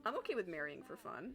I'm okay with marrying for fun.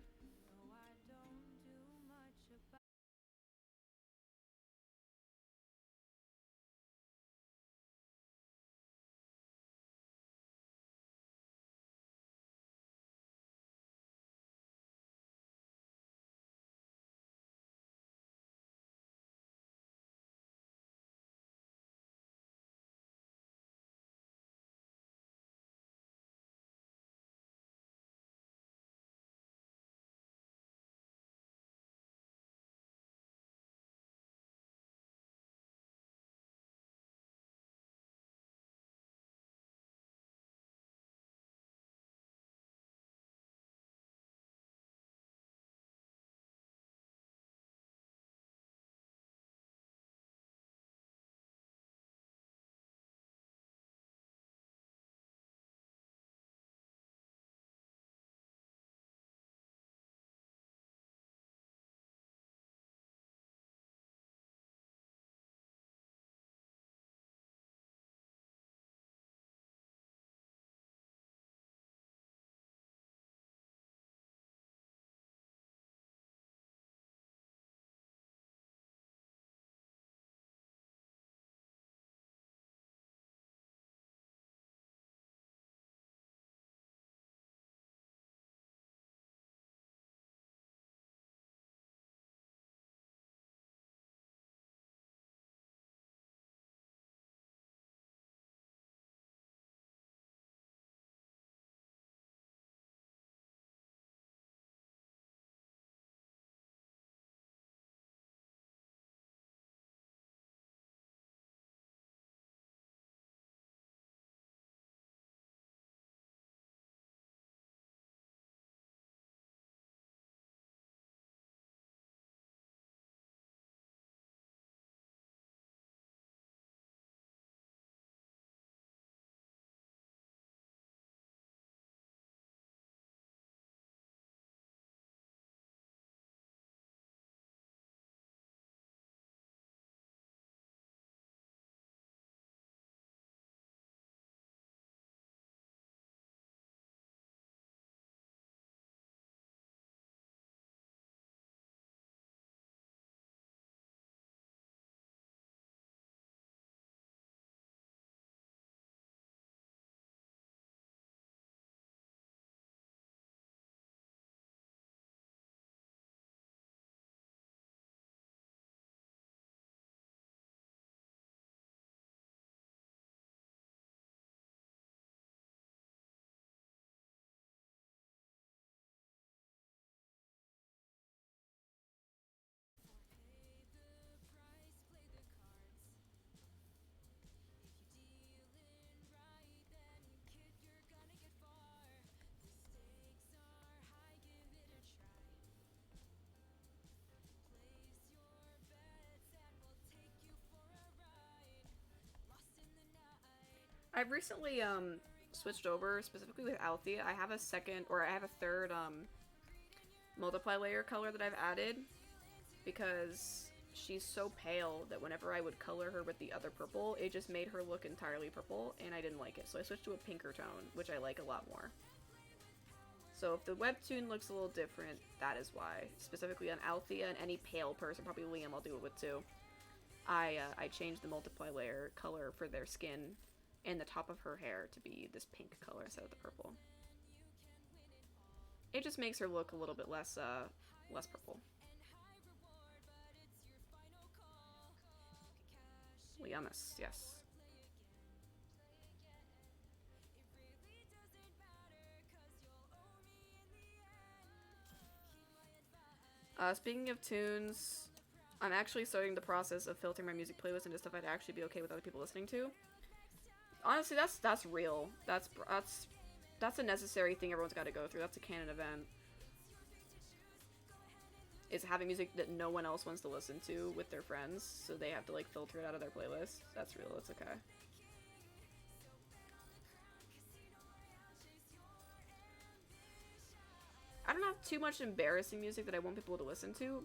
I've recently switched over specifically with Althea. I have a second or I have a third multiply layer color that I've added because she's so pale that whenever I would color her with the other purple, it just made her look entirely purple, and I didn't like it. So I switched to a pinker tone, which I like a lot more. So if the webtoon looks a little different, that is why. Specifically on Althea and any pale person, probably Liam I'll do it with too. I changed the multiply layer color for their skin and the top of her hair to be this pink color instead of the purple. It just makes her look a little bit less purple. Liamus, yes. Speaking of tunes, I'm actually starting the process of filtering my music playlist into stuff I'd actually be okay with other people listening to. Honestly, that's real. That's a necessary thing everyone's got to go through. That's a canon event. Is having music that no one else wants to listen to with their friends, so they have to like filter it out of their playlist. That's real. That's okay. I don't have too much embarrassing music that I want people to listen to.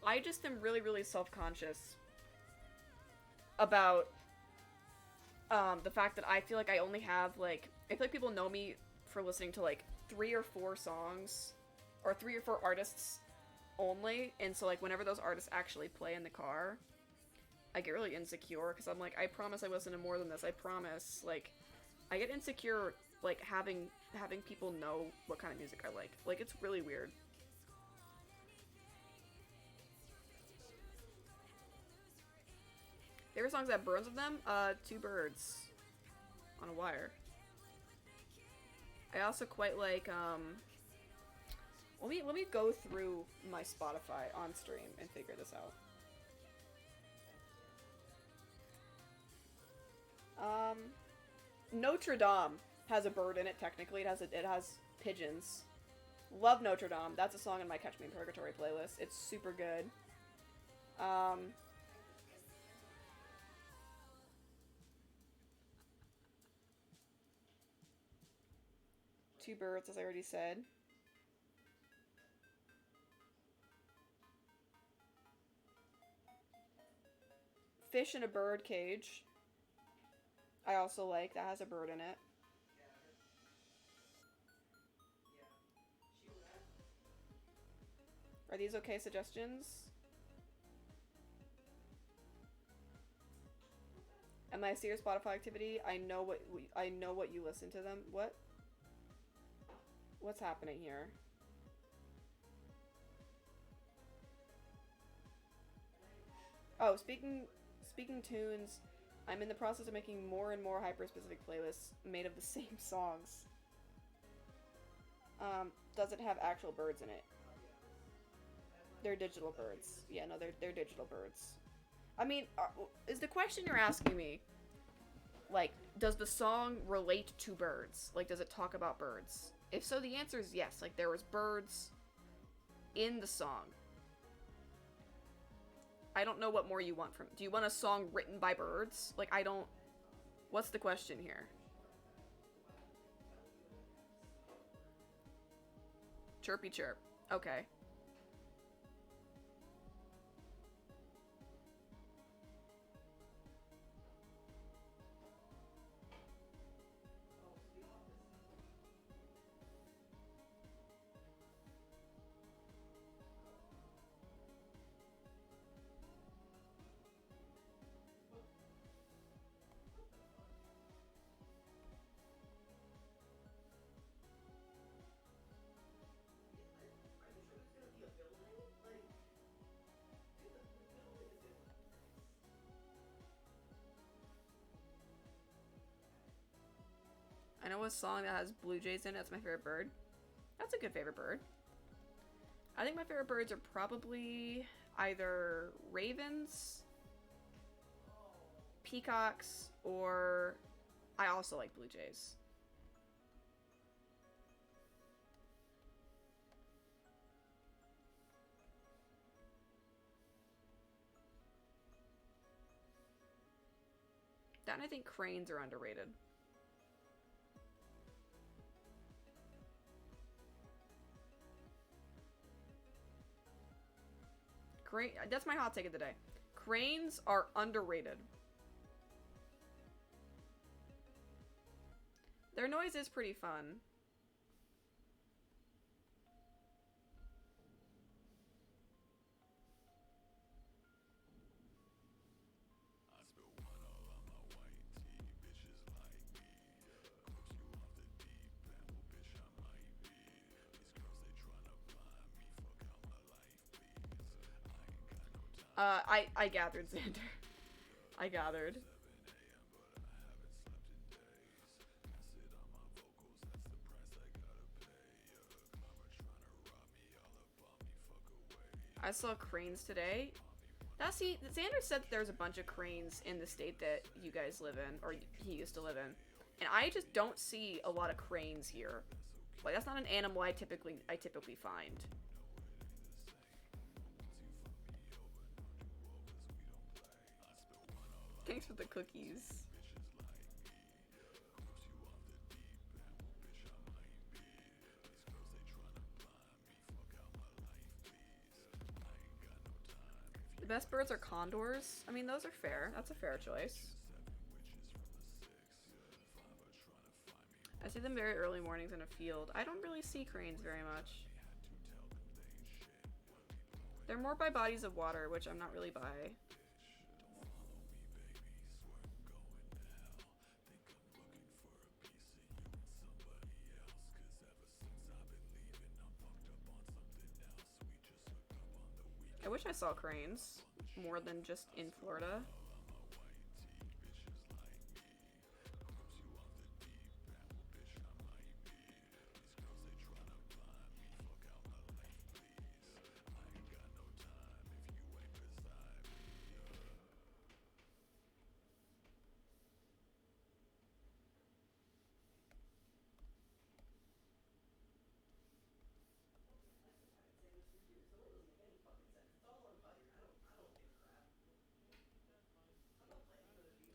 I just am really, really self-conscious about the fact that I feel like I only have, like, I feel like people know me for listening to, like, 3 or 4 songs, or 3 or 4 artists only, and so, like, whenever those artists actually play in the car, I get really insecure, because I'm like, I promise I listen to more than this, I promise, like, I get insecure, like, having people know what kind of music I like. Like, it's really weird. Favorite songs that burns with them? Two Birds on a Wire. I also quite like, let me go through my Spotify on stream and figure this out. Notre Dame has a bird in it, technically. It has pigeons. Love Notre Dame. That's a song in my Catch Me in Purgatory playlist. It's super good. Two Birds, as I already said. Fish in a Bird Cage. I also like. That has a bird in it. Are these okay suggestions? Am I see your Spotify activity? I know what you listen to them. What? What's happening here? Oh, speaking tunes, I'm in the process of making more and more hyper-specific playlists made of the same songs. Does it have actual birds in it? They're digital birds. Yeah, no, they're digital birds. I mean, is the question you're asking me, like, does the song relate to birds? Like, does it talk about birds? If so, the answer is yes. Like, there was birds in the song. I don't know what more you want from... Do you want a song written by birds? Like, I don't... What's the question here? Chirpy chirp. Okay. I know a song that has blue jays in it. That's my favorite bird. That's a good favorite bird. I think my favorite birds are probably either ravens, peacocks, or I also like blue jays. That and I think cranes are underrated. That's my hot take of the day. Cranes are underrated. Their noise is pretty fun. I gathered, Xander. I gathered. I saw cranes today. Xander said that there's a bunch of cranes in the state that you guys live in, or he used to live in. And I just don't see a lot of cranes here. Like, that's not an animal I typically find. Thanks for the cookies. The best birds are condors. I mean, those are fair. That's a fair choice. I see them very early mornings in a field. I don't really see cranes very much. They're more by bodies of water, which I'm not really by. I wish I saw cranes more than just in Florida.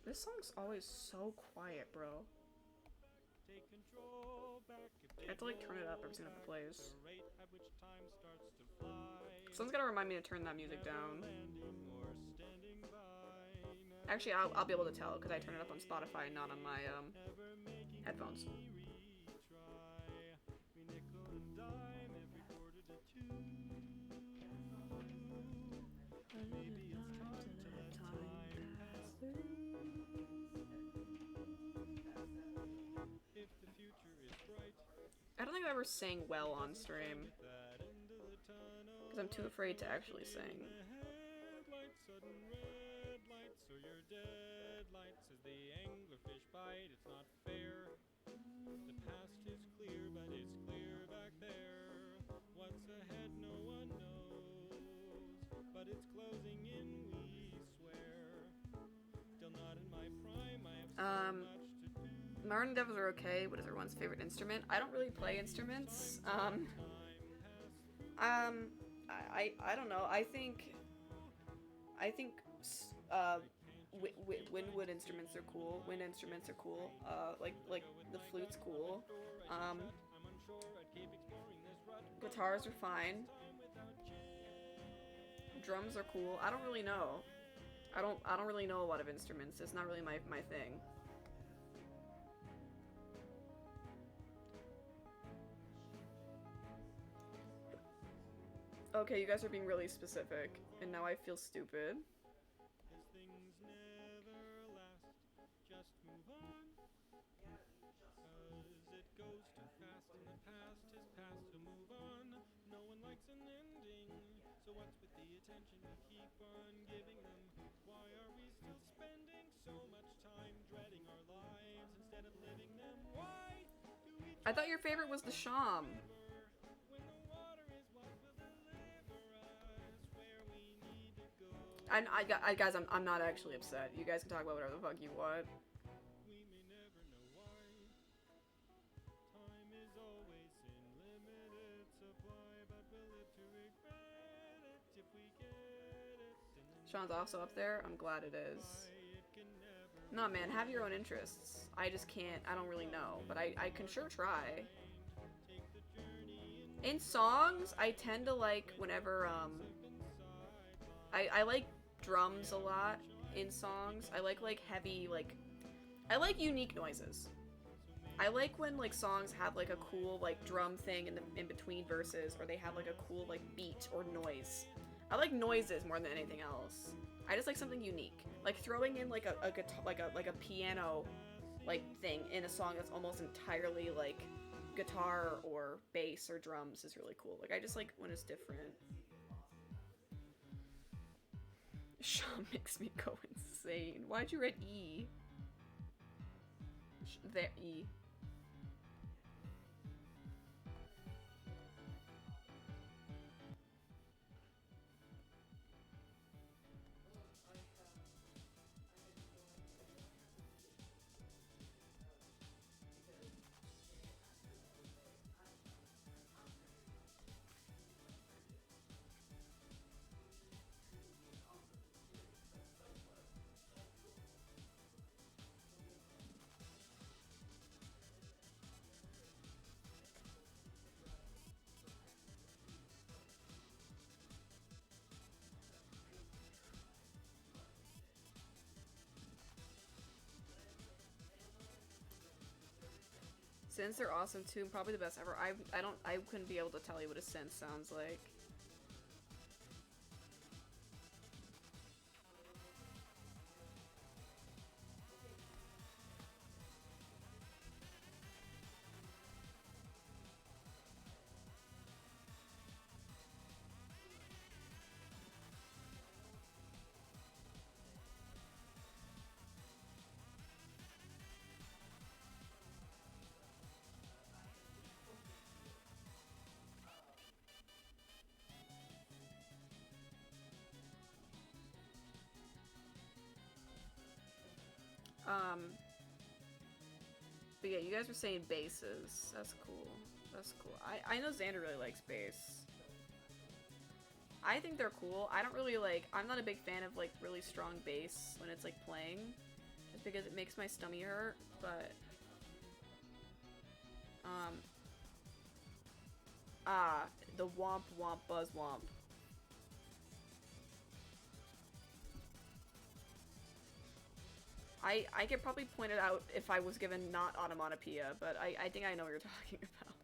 This song's always so quiet, bro. I have to like turn it up every time it plays. Someone's gotta remind me to turn that music down. Actually, I'll be able to tell because I turn it up on Spotify, not on my headphones. I don't think I've ever sang well on stream. Because I'm too afraid to actually sing. Martin Devils are okay. What is everyone's favorite instrument? I don't really play instruments. I don't know. I think wind instruments are cool. Wind instruments are cool. Like the flute's cool. Guitars are fine. Drums are cool. I don't really know. I don't really know a lot of instruments. It's not really my thing. Okay, you guys are being really specific, and now I feel stupid. I thought your favorite was the Sham. Guys, I'm not actually upset. You guys can talk about whatever the fuck you want. Sean's also up there. I'm glad it is. Nah, man, have your own interests. I just can't. I don't really know, but I can sure try. In songs, I tend to like whenever I like drums a lot in songs. I like heavy, like, I like unique noises. I like when like songs have like a cool like drum thing in between verses, or they have like a cool like beat or noise. I like noises more than anything else. I just like something unique, like throwing in like a guitar, like a piano, like thing in a song that's almost entirely like guitar or bass or drums is really cool. Like I just like when it's different. Sean makes me go insane. Why'd you write E? There, E. Synths are awesome too, probably the best ever. I couldn't be able to tell you what a synth sounds like. Um, but yeah, you guys were saying basses. That's cool. That's cool. I know Xander really likes bass. I think they're cool. I don't really like, I'm not a big fan of like really strong bass when it's like playing, just because it makes my stomach hurt, but um the womp womp buzz womp. I could probably point it out if I was given not onomatopoeia, but I think I know what you're talking about.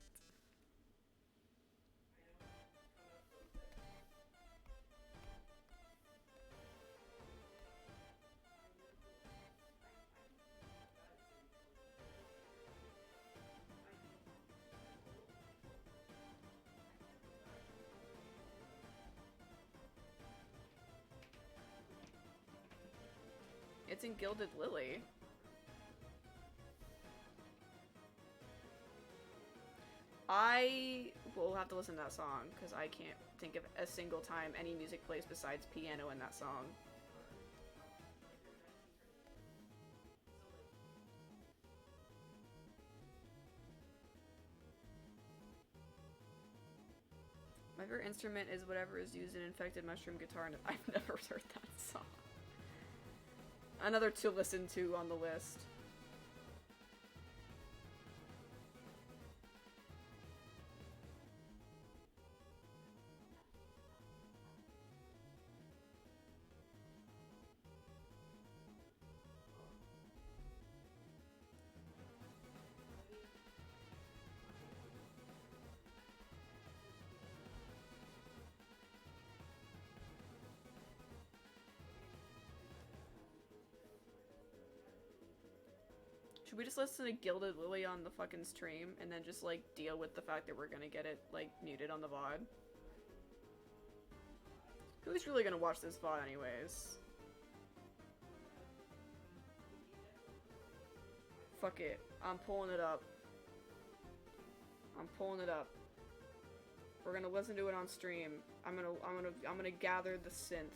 It's in Gilded Lily. I will have to listen to that song, because I can't think of a single time any music plays besides piano in that song. My favorite instrument is whatever is used in Infected Mushroom Guitar, and I've never heard that song. Another to listen to on the list. Should we just listen to Gilded Lily on the fucking stream and then just like deal with the fact that we're gonna get it like muted on the VOD? Who's really gonna watch this VOD anyways? Fuck it. I'm pulling it up. I'm pulling it up. We're gonna listen to it on stream. I'm gonna gather the synth.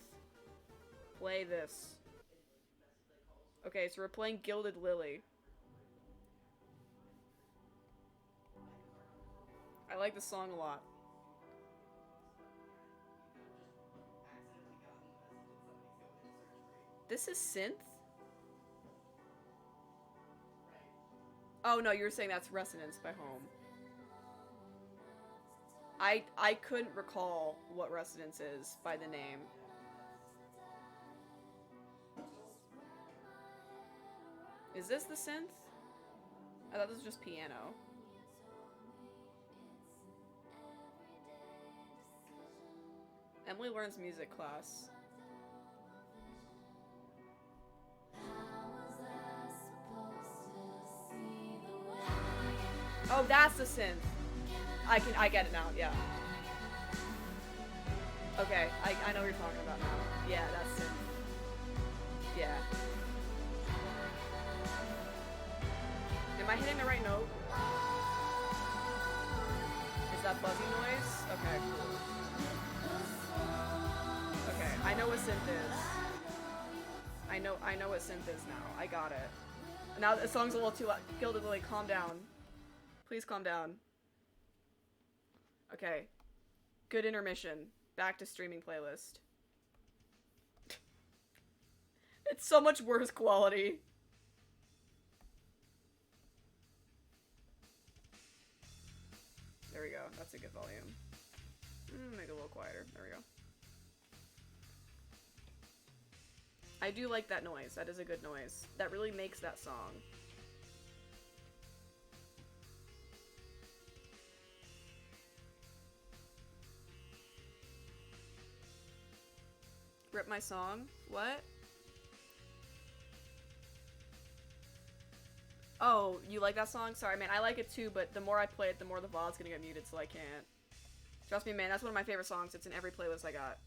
Play this. Okay, so we're playing Gilded Lily. I like the song a lot. This is synth? Oh no, you were saying that's Resonance by Home. I couldn't recall what Resonance is by the name. Is this the synth? I thought this was just piano. Emily learns music class. Oh, that's the synth. I get it now, yeah. Okay, I know what you're talking about now. Yeah, that's synth. Yeah. Am I hitting the right note? Is that fuzzy noise? Okay, cool. Okay, I know what synth is. I know what synth is now. I got it. Now the song's a little too loud. Gilda Lily, calm down. Please calm down. Okay. Good intermission. Back to streaming playlist. It's so much worse quality. There we go. That's a good volume. Make it a little quieter. There we go. I do like that noise. That is a good noise. That really makes that song. Rip my song? What? Oh, you like that song? Sorry, man. I like it too, but the more I play it, the more the VOD's gonna get muted, so I can't. Trust me, man. That's one of my favorite songs. It's in every playlist I got.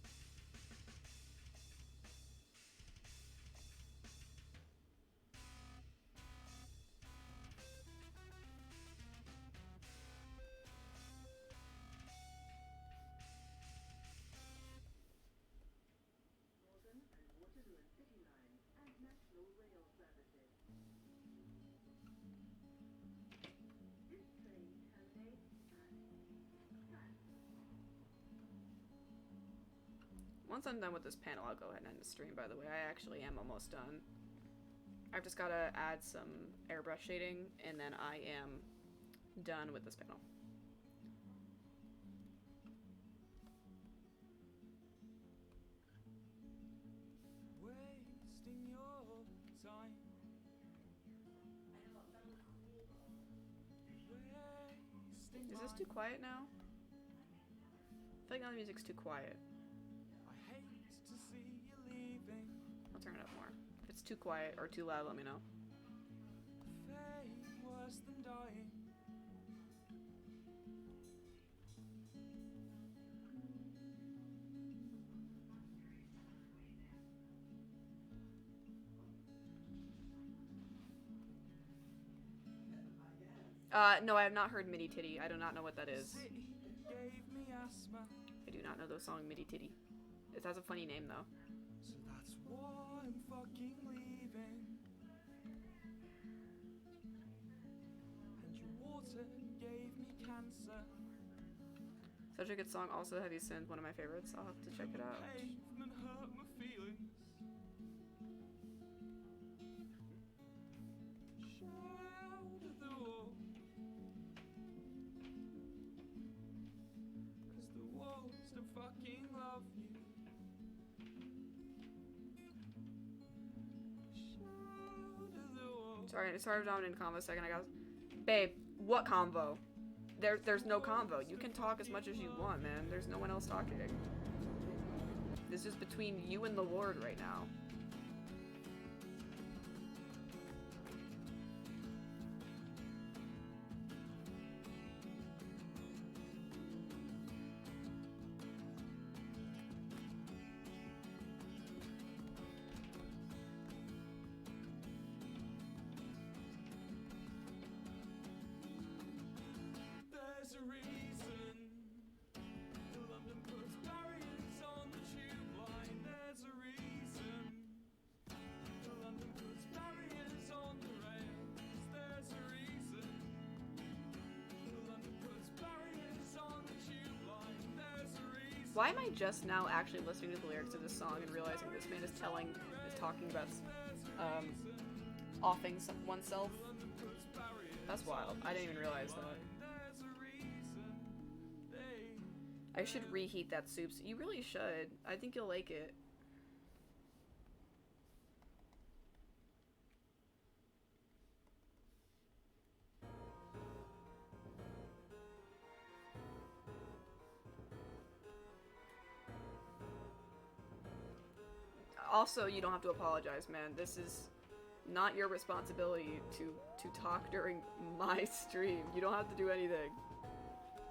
Once I'm done with this panel, I'll go ahead and end the stream, by the way. I actually am almost done. I've just gotta add some airbrush shading, and then I am done with this panel. Wasting your time. Is this too quiet now? I feel like now the music's too quiet. I hate to see you leaving. I'll turn it up more. If it's too quiet or too loud, let me know. Fate worse than dying. No, I have not heard Midi Titty. I do not know what that is. City gave me asthma. I do not know the song Midi Titty. It has a funny name, though. So that's why I'm fucking leaving. And your water gave me cancer. Such a good song. Also, Heavy Synth, one of my favorites. I'll have to check it out. Pavement hurt my feelings. Shout at the wall. 'Cause the walls don't fucking love you. Shout at the wall. Sorry, I'm in convo a second. I got, babe. What convo? There's no convo. You can talk as much as you want, man. There's no one else talking. This is between you and the Lord right now. There's a reason London puts barriers on the tube line. There's a reason London puts barriers on the rails. There's a reason London puts barriers on the tube line. There's a reason. Why am I just now actually listening to the lyrics of this song and realizing this man is talking about offing oneself? That's wild. I didn't even realize that. I should reheat that soup. You really should. I think you'll like it. Also, you don't have to apologize, man. This is not your responsibility to talk during my stream. You don't have to do anything.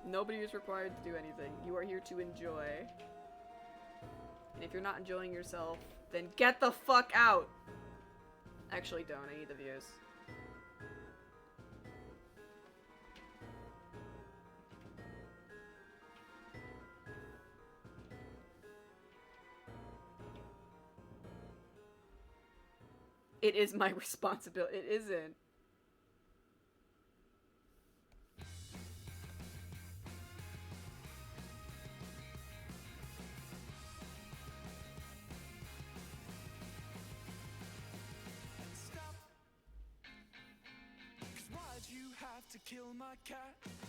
Nobody is required to do anything. You are here to enjoy. And if you're not enjoying yourself, then get the fuck out! Actually, don't. I need the views. It is my responsibility. It isn't.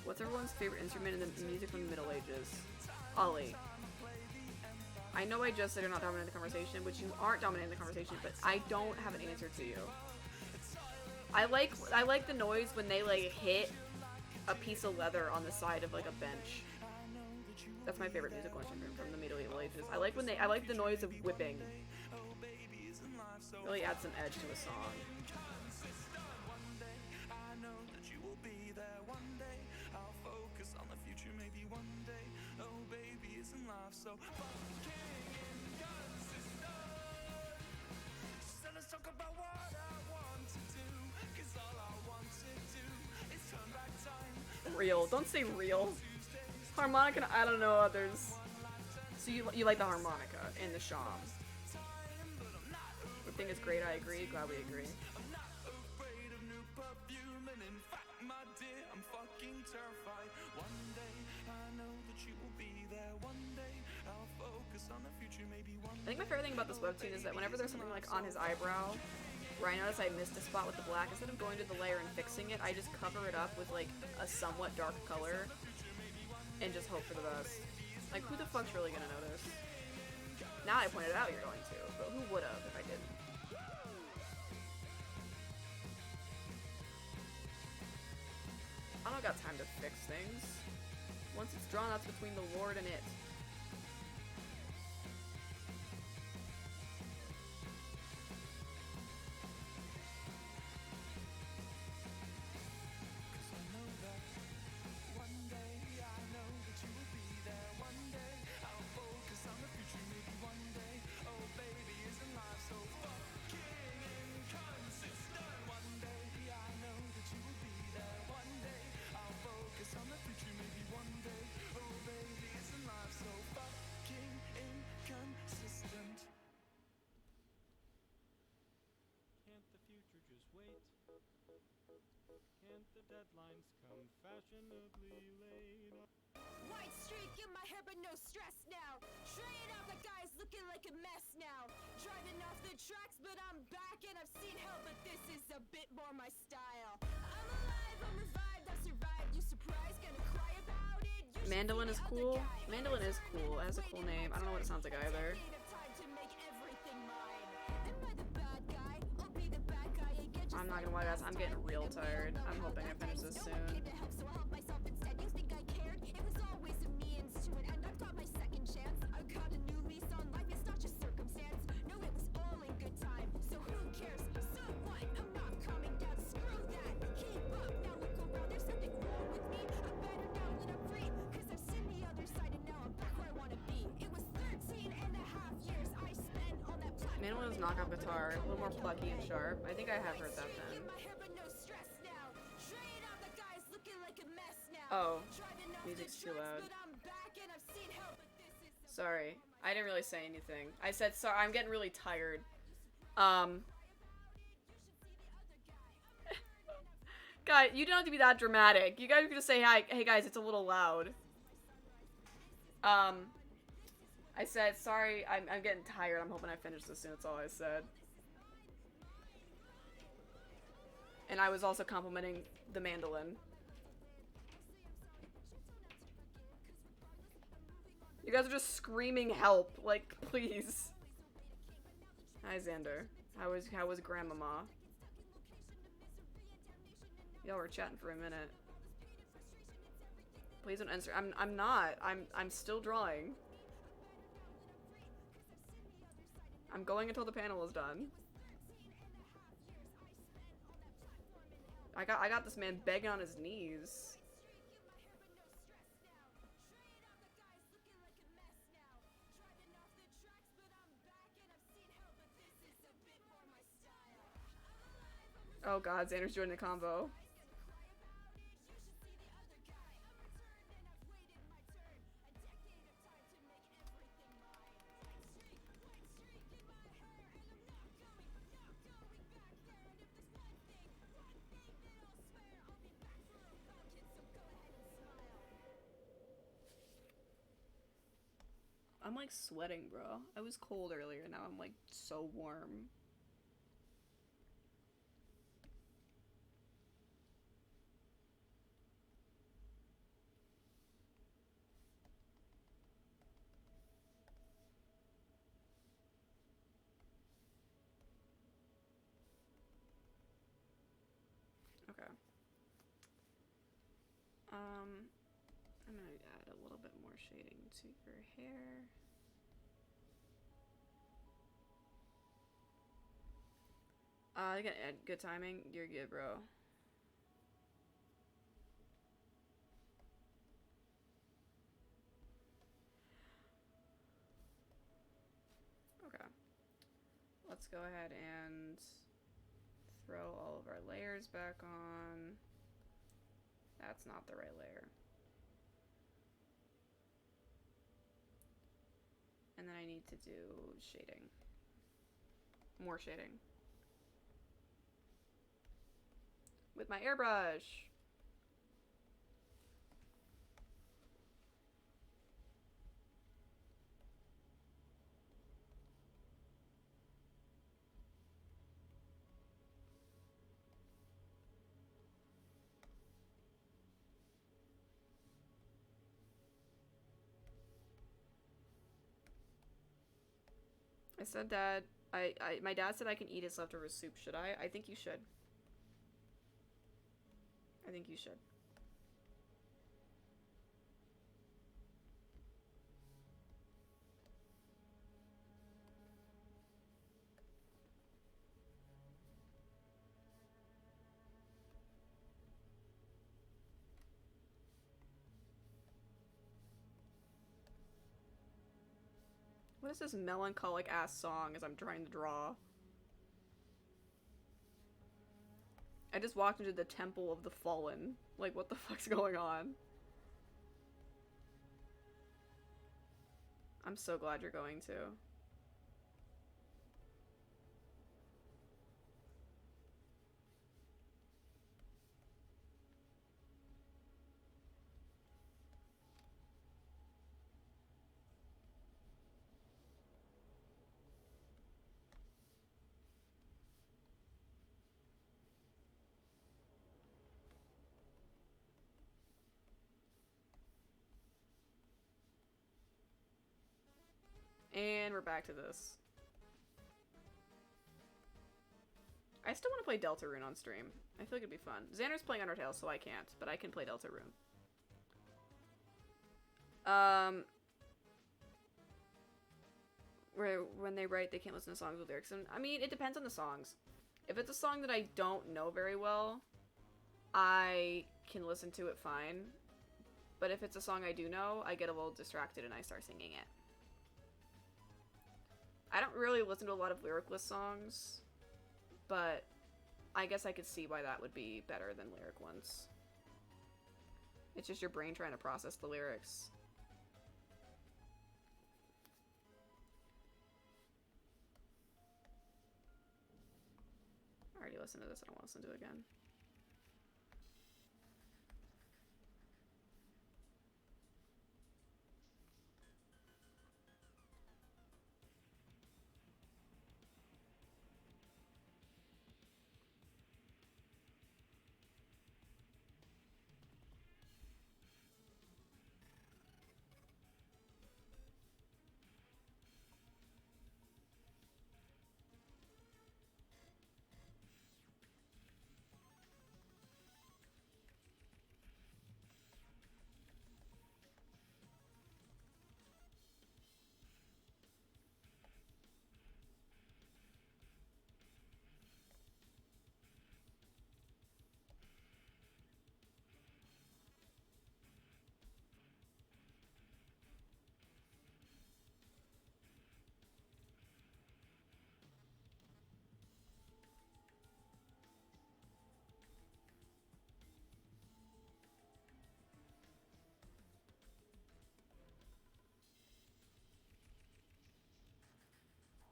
What's everyone's favorite instrument in the music from the Middle Ages? Ollie. I know I just said you're not dominating the conversation, which you aren't dominating the conversation, but I don't have an answer to you. I like the noise when they like hit a piece of leather on the side of like a bench. That's my favorite musical instrument from the Medieval Ages. I like the noise of whipping. Really adds some edge to a song. So let's talk about what I want to do, 'cause all I want to do is turn back time. Real. Don't say real. Harmonica, I don't know others. So you like the harmonica and the sham. The thing is great, I agree. Glad we agree. I'm not afraid of new perfume, and in fact, my dear, I'm fucking terrified. One day, I know that you will be there. One day, I'll focus on the future, maybe one day. I think my favorite thing about this webtoon is that whenever there's something like on his eyebrow, where I notice I missed a spot with the black, instead of going to the layer and fixing it, I just cover it up with like a somewhat dark color and just hope for the best. Like, who the fuck's really gonna notice? Now I pointed out you're going to, but who would've if I didn't? I don't got time to fix things. Once it's drawn, that's between the Lord and it. Deadlines come fashionably late. White streak in my hair, but no stress now. Straight out, the guy's looking like a mess now. Driving off the tracks, but I'm back and I've seen hell, but this is a bit more my style. I'm alive, I'm revived, I survived. You surprised, gonna cry about it. You Mandolin is cool. Mandolin is cool. It has a cool name. I don't know what it sounds like either. I'm not gonna lie, guys. I'm getting real tired. I'm hoping I finish this soon. Mandolin's knockoff guitar, a little more plucky and sharp. I think I have heard that then. Oh, music's too loud. Sorry, I didn't really say anything. I said sorry. I'm getting really tired. Guys, you don't have to be that dramatic. You guys can just say, hi, hey guys, it's a little loud. I said, sorry, I'm getting tired. I'm hoping I finish this soon. That's all I said. And I was also complimenting the mandolin. You guys are just screaming help. Like, please. Hi, Xander. How was Grandmama? Y'all were chatting for a minute. Please don't answer. I'm not. I'm still drawing. I'm going until the panel is done. I got this man begging on his knees. Oh god, Xander's joining the combo. I'm like sweating, bro. I was cold earlier, now I'm like so warm. Okay. I'm gonna add a little bit more shading to your hair. I got good timing. You're good, bro. Okay. Let's go ahead and throw all of our layers back on. That's not the right layer. And then I need to do shading. More shading. With my airbrush. I said that my dad said I can eat his leftover soup. Should I? I think you should. I think you should. What is this melancholic ass song as I'm trying to draw? I just walked into the Temple of the Fallen. Like, what the fuck's going on? I'm so glad you're going to. And we're back to this. I still want to play Deltarune on stream. I feel like it'd be fun. Xander's playing Undertale, so I can't, but I can play Deltarune. Where when they write, they can't listen to songs with lyrics. And I mean, it depends on the songs. If it's a song that I don't know very well, I can listen to it fine. But if it's a song I do know, I get a little distracted and I start singing it. I don't really listen to a lot of lyricless songs, but I guess I could see why that would be better than lyric ones. It's just your brain trying to process the lyrics. I already listened to this, I don't want to listen to it again.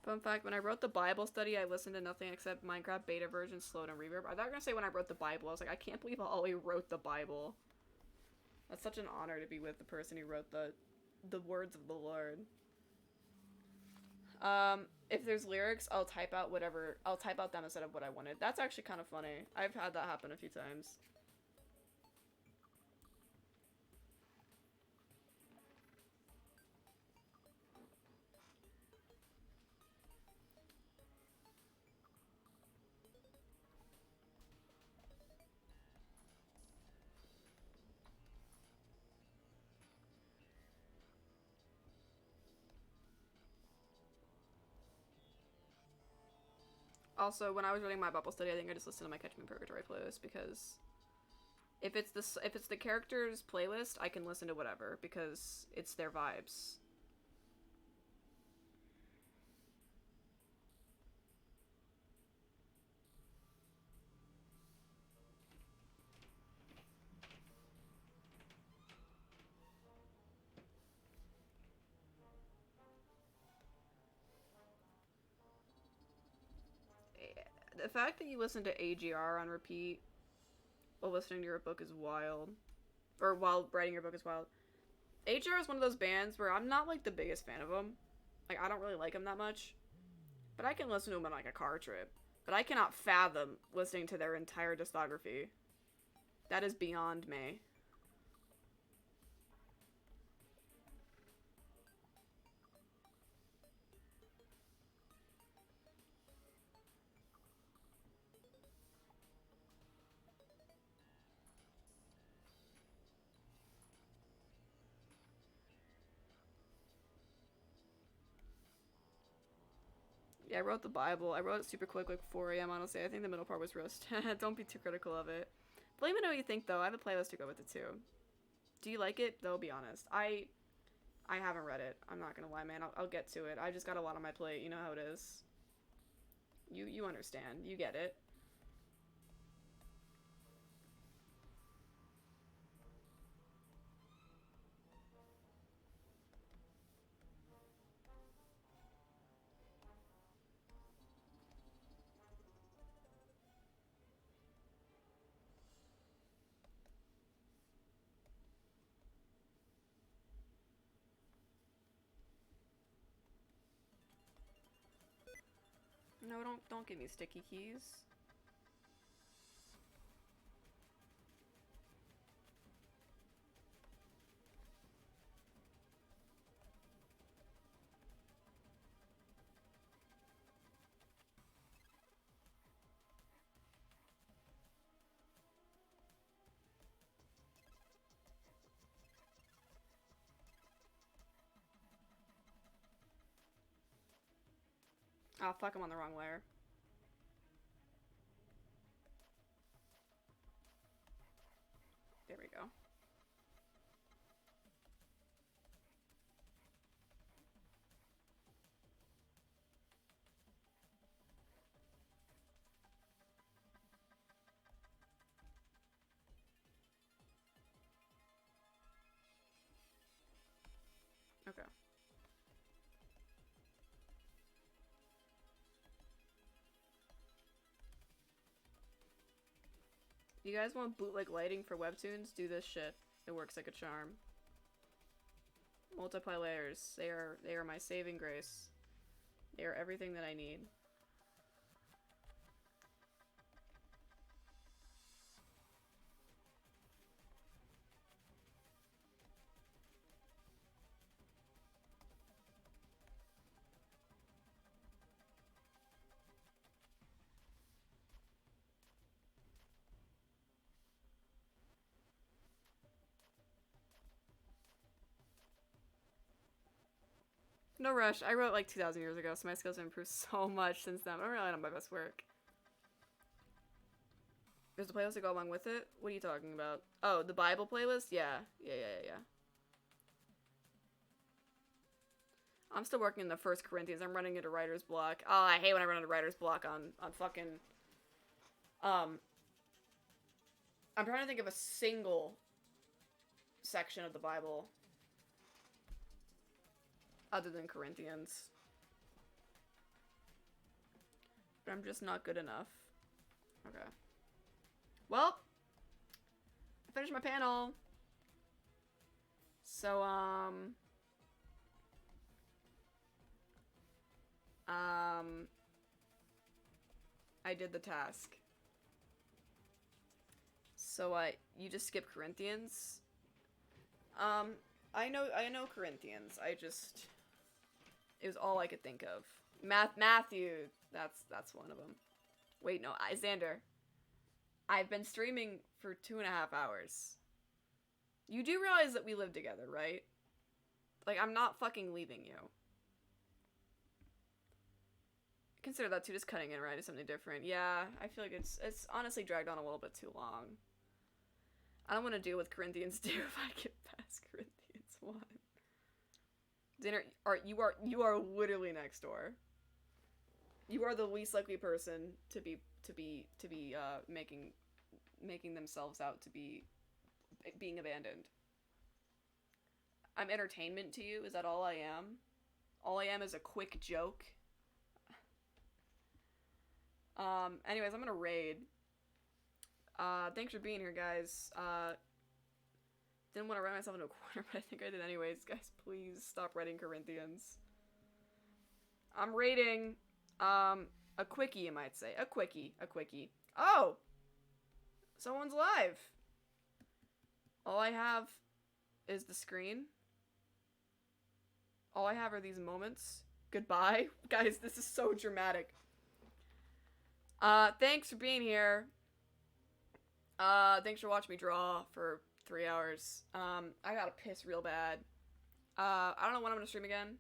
Fun fact, when I wrote the Bible study, I listened to nothing except Minecraft beta version, slowed and reverb. I thought you were gonna say when I wrote the Bible. I was like, I can't believe Ollie wrote the Bible. That's such an honor to be with the person who wrote the words of the Lord. If there's lyrics, I'll type out them instead of what I wanted. That's actually kind of funny. I've had that happen a few times. Also, when I was writing my Bible study, I think I just listened to my Catch Me in Purgatory playlist because if it's the characters playlist, I can listen to whatever because it's their vibes. The fact that you listen to AGR on repeat while listening to your book is wild. Or while writing your book is wild. AGR is one of those bands where I'm not, like, the biggest fan of them. Like, I don't really like them that much. But I can listen to them on, like, a car trip. But I cannot fathom listening to their entire discography. That is beyond me. Yeah, I wrote the Bible. I wrote it super quick, like 4 a.m. honestly. I think the middle part was roast. Don't be too critical of it. But let me know what you think, though. I have a playlist to go with it, too. Do you like it? Though, be honest. I haven't read it. I'm not gonna lie, man. I'll get to it. I just got a lot on my plate. You know how it is. You understand. You get it. No, don't give me sticky keys. Oh, fuck, I'm on the wrong layer. There we go. Okay. You guys want bootleg lighting for webtoons? Do this shit. It works like a charm. Multiply layers. They are my saving grace. They are everything that I need. No rush. I wrote like 2,000 years ago, so my skills have improved so much since then. I'm relying on my best work. There's a playlist to go along with it? What are you talking about? Oh, the Bible playlist? Yeah. Yeah. I'm still working in the First Corinthians. I'm running into writer's block. Oh, I hate when I run into writer's block on fucking... I'm trying to think of a single section of the Bible other than Corinthians. But I'm just not good enough. Okay. Well, I finished my panel. So, I did the task. So, you just skip Corinthians? I know Corinthians. It was all I could think of. Matthew, that's one of them. Wait, no, Xander. I've been streaming for 2.5 hours. You do realize that we live together, right? Like, I'm not fucking leaving you. Consider that too, just cutting in right to something different. Yeah, I feel like it's honestly dragged on a little bit too long. I don't want to deal with Corinthians 2 if I get past Corinthians 1. Dinner, you are literally next door. You are the least likely person to be making themselves out to be being abandoned. I'm entertainment to you. Is that all I am? All I am is a quick joke. Anyways, I'm gonna raid. Thanks for being here, guys. Didn't want to write myself into a corner, but I think I did anyways. Guys, please stop writing Corinthians. I'm raiding, a quickie, you might say. A quickie. Oh! Someone's live! All I have is the screen. All I have are these moments. Goodbye. Guys, this is so dramatic. Thanks for being here. Thanks for watching me draw for 3 hours. I gotta piss real bad. I don't know when I'm gonna stream again.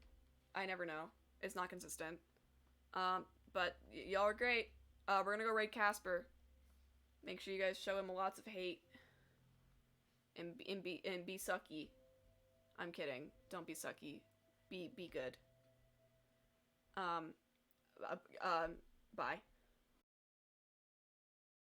I never know. It's not consistent. But y'all are great. We're gonna go raid Casper. Make sure you guys show him lots of hate. And be sucky. I'm kidding. Don't be sucky. Be good. Bye.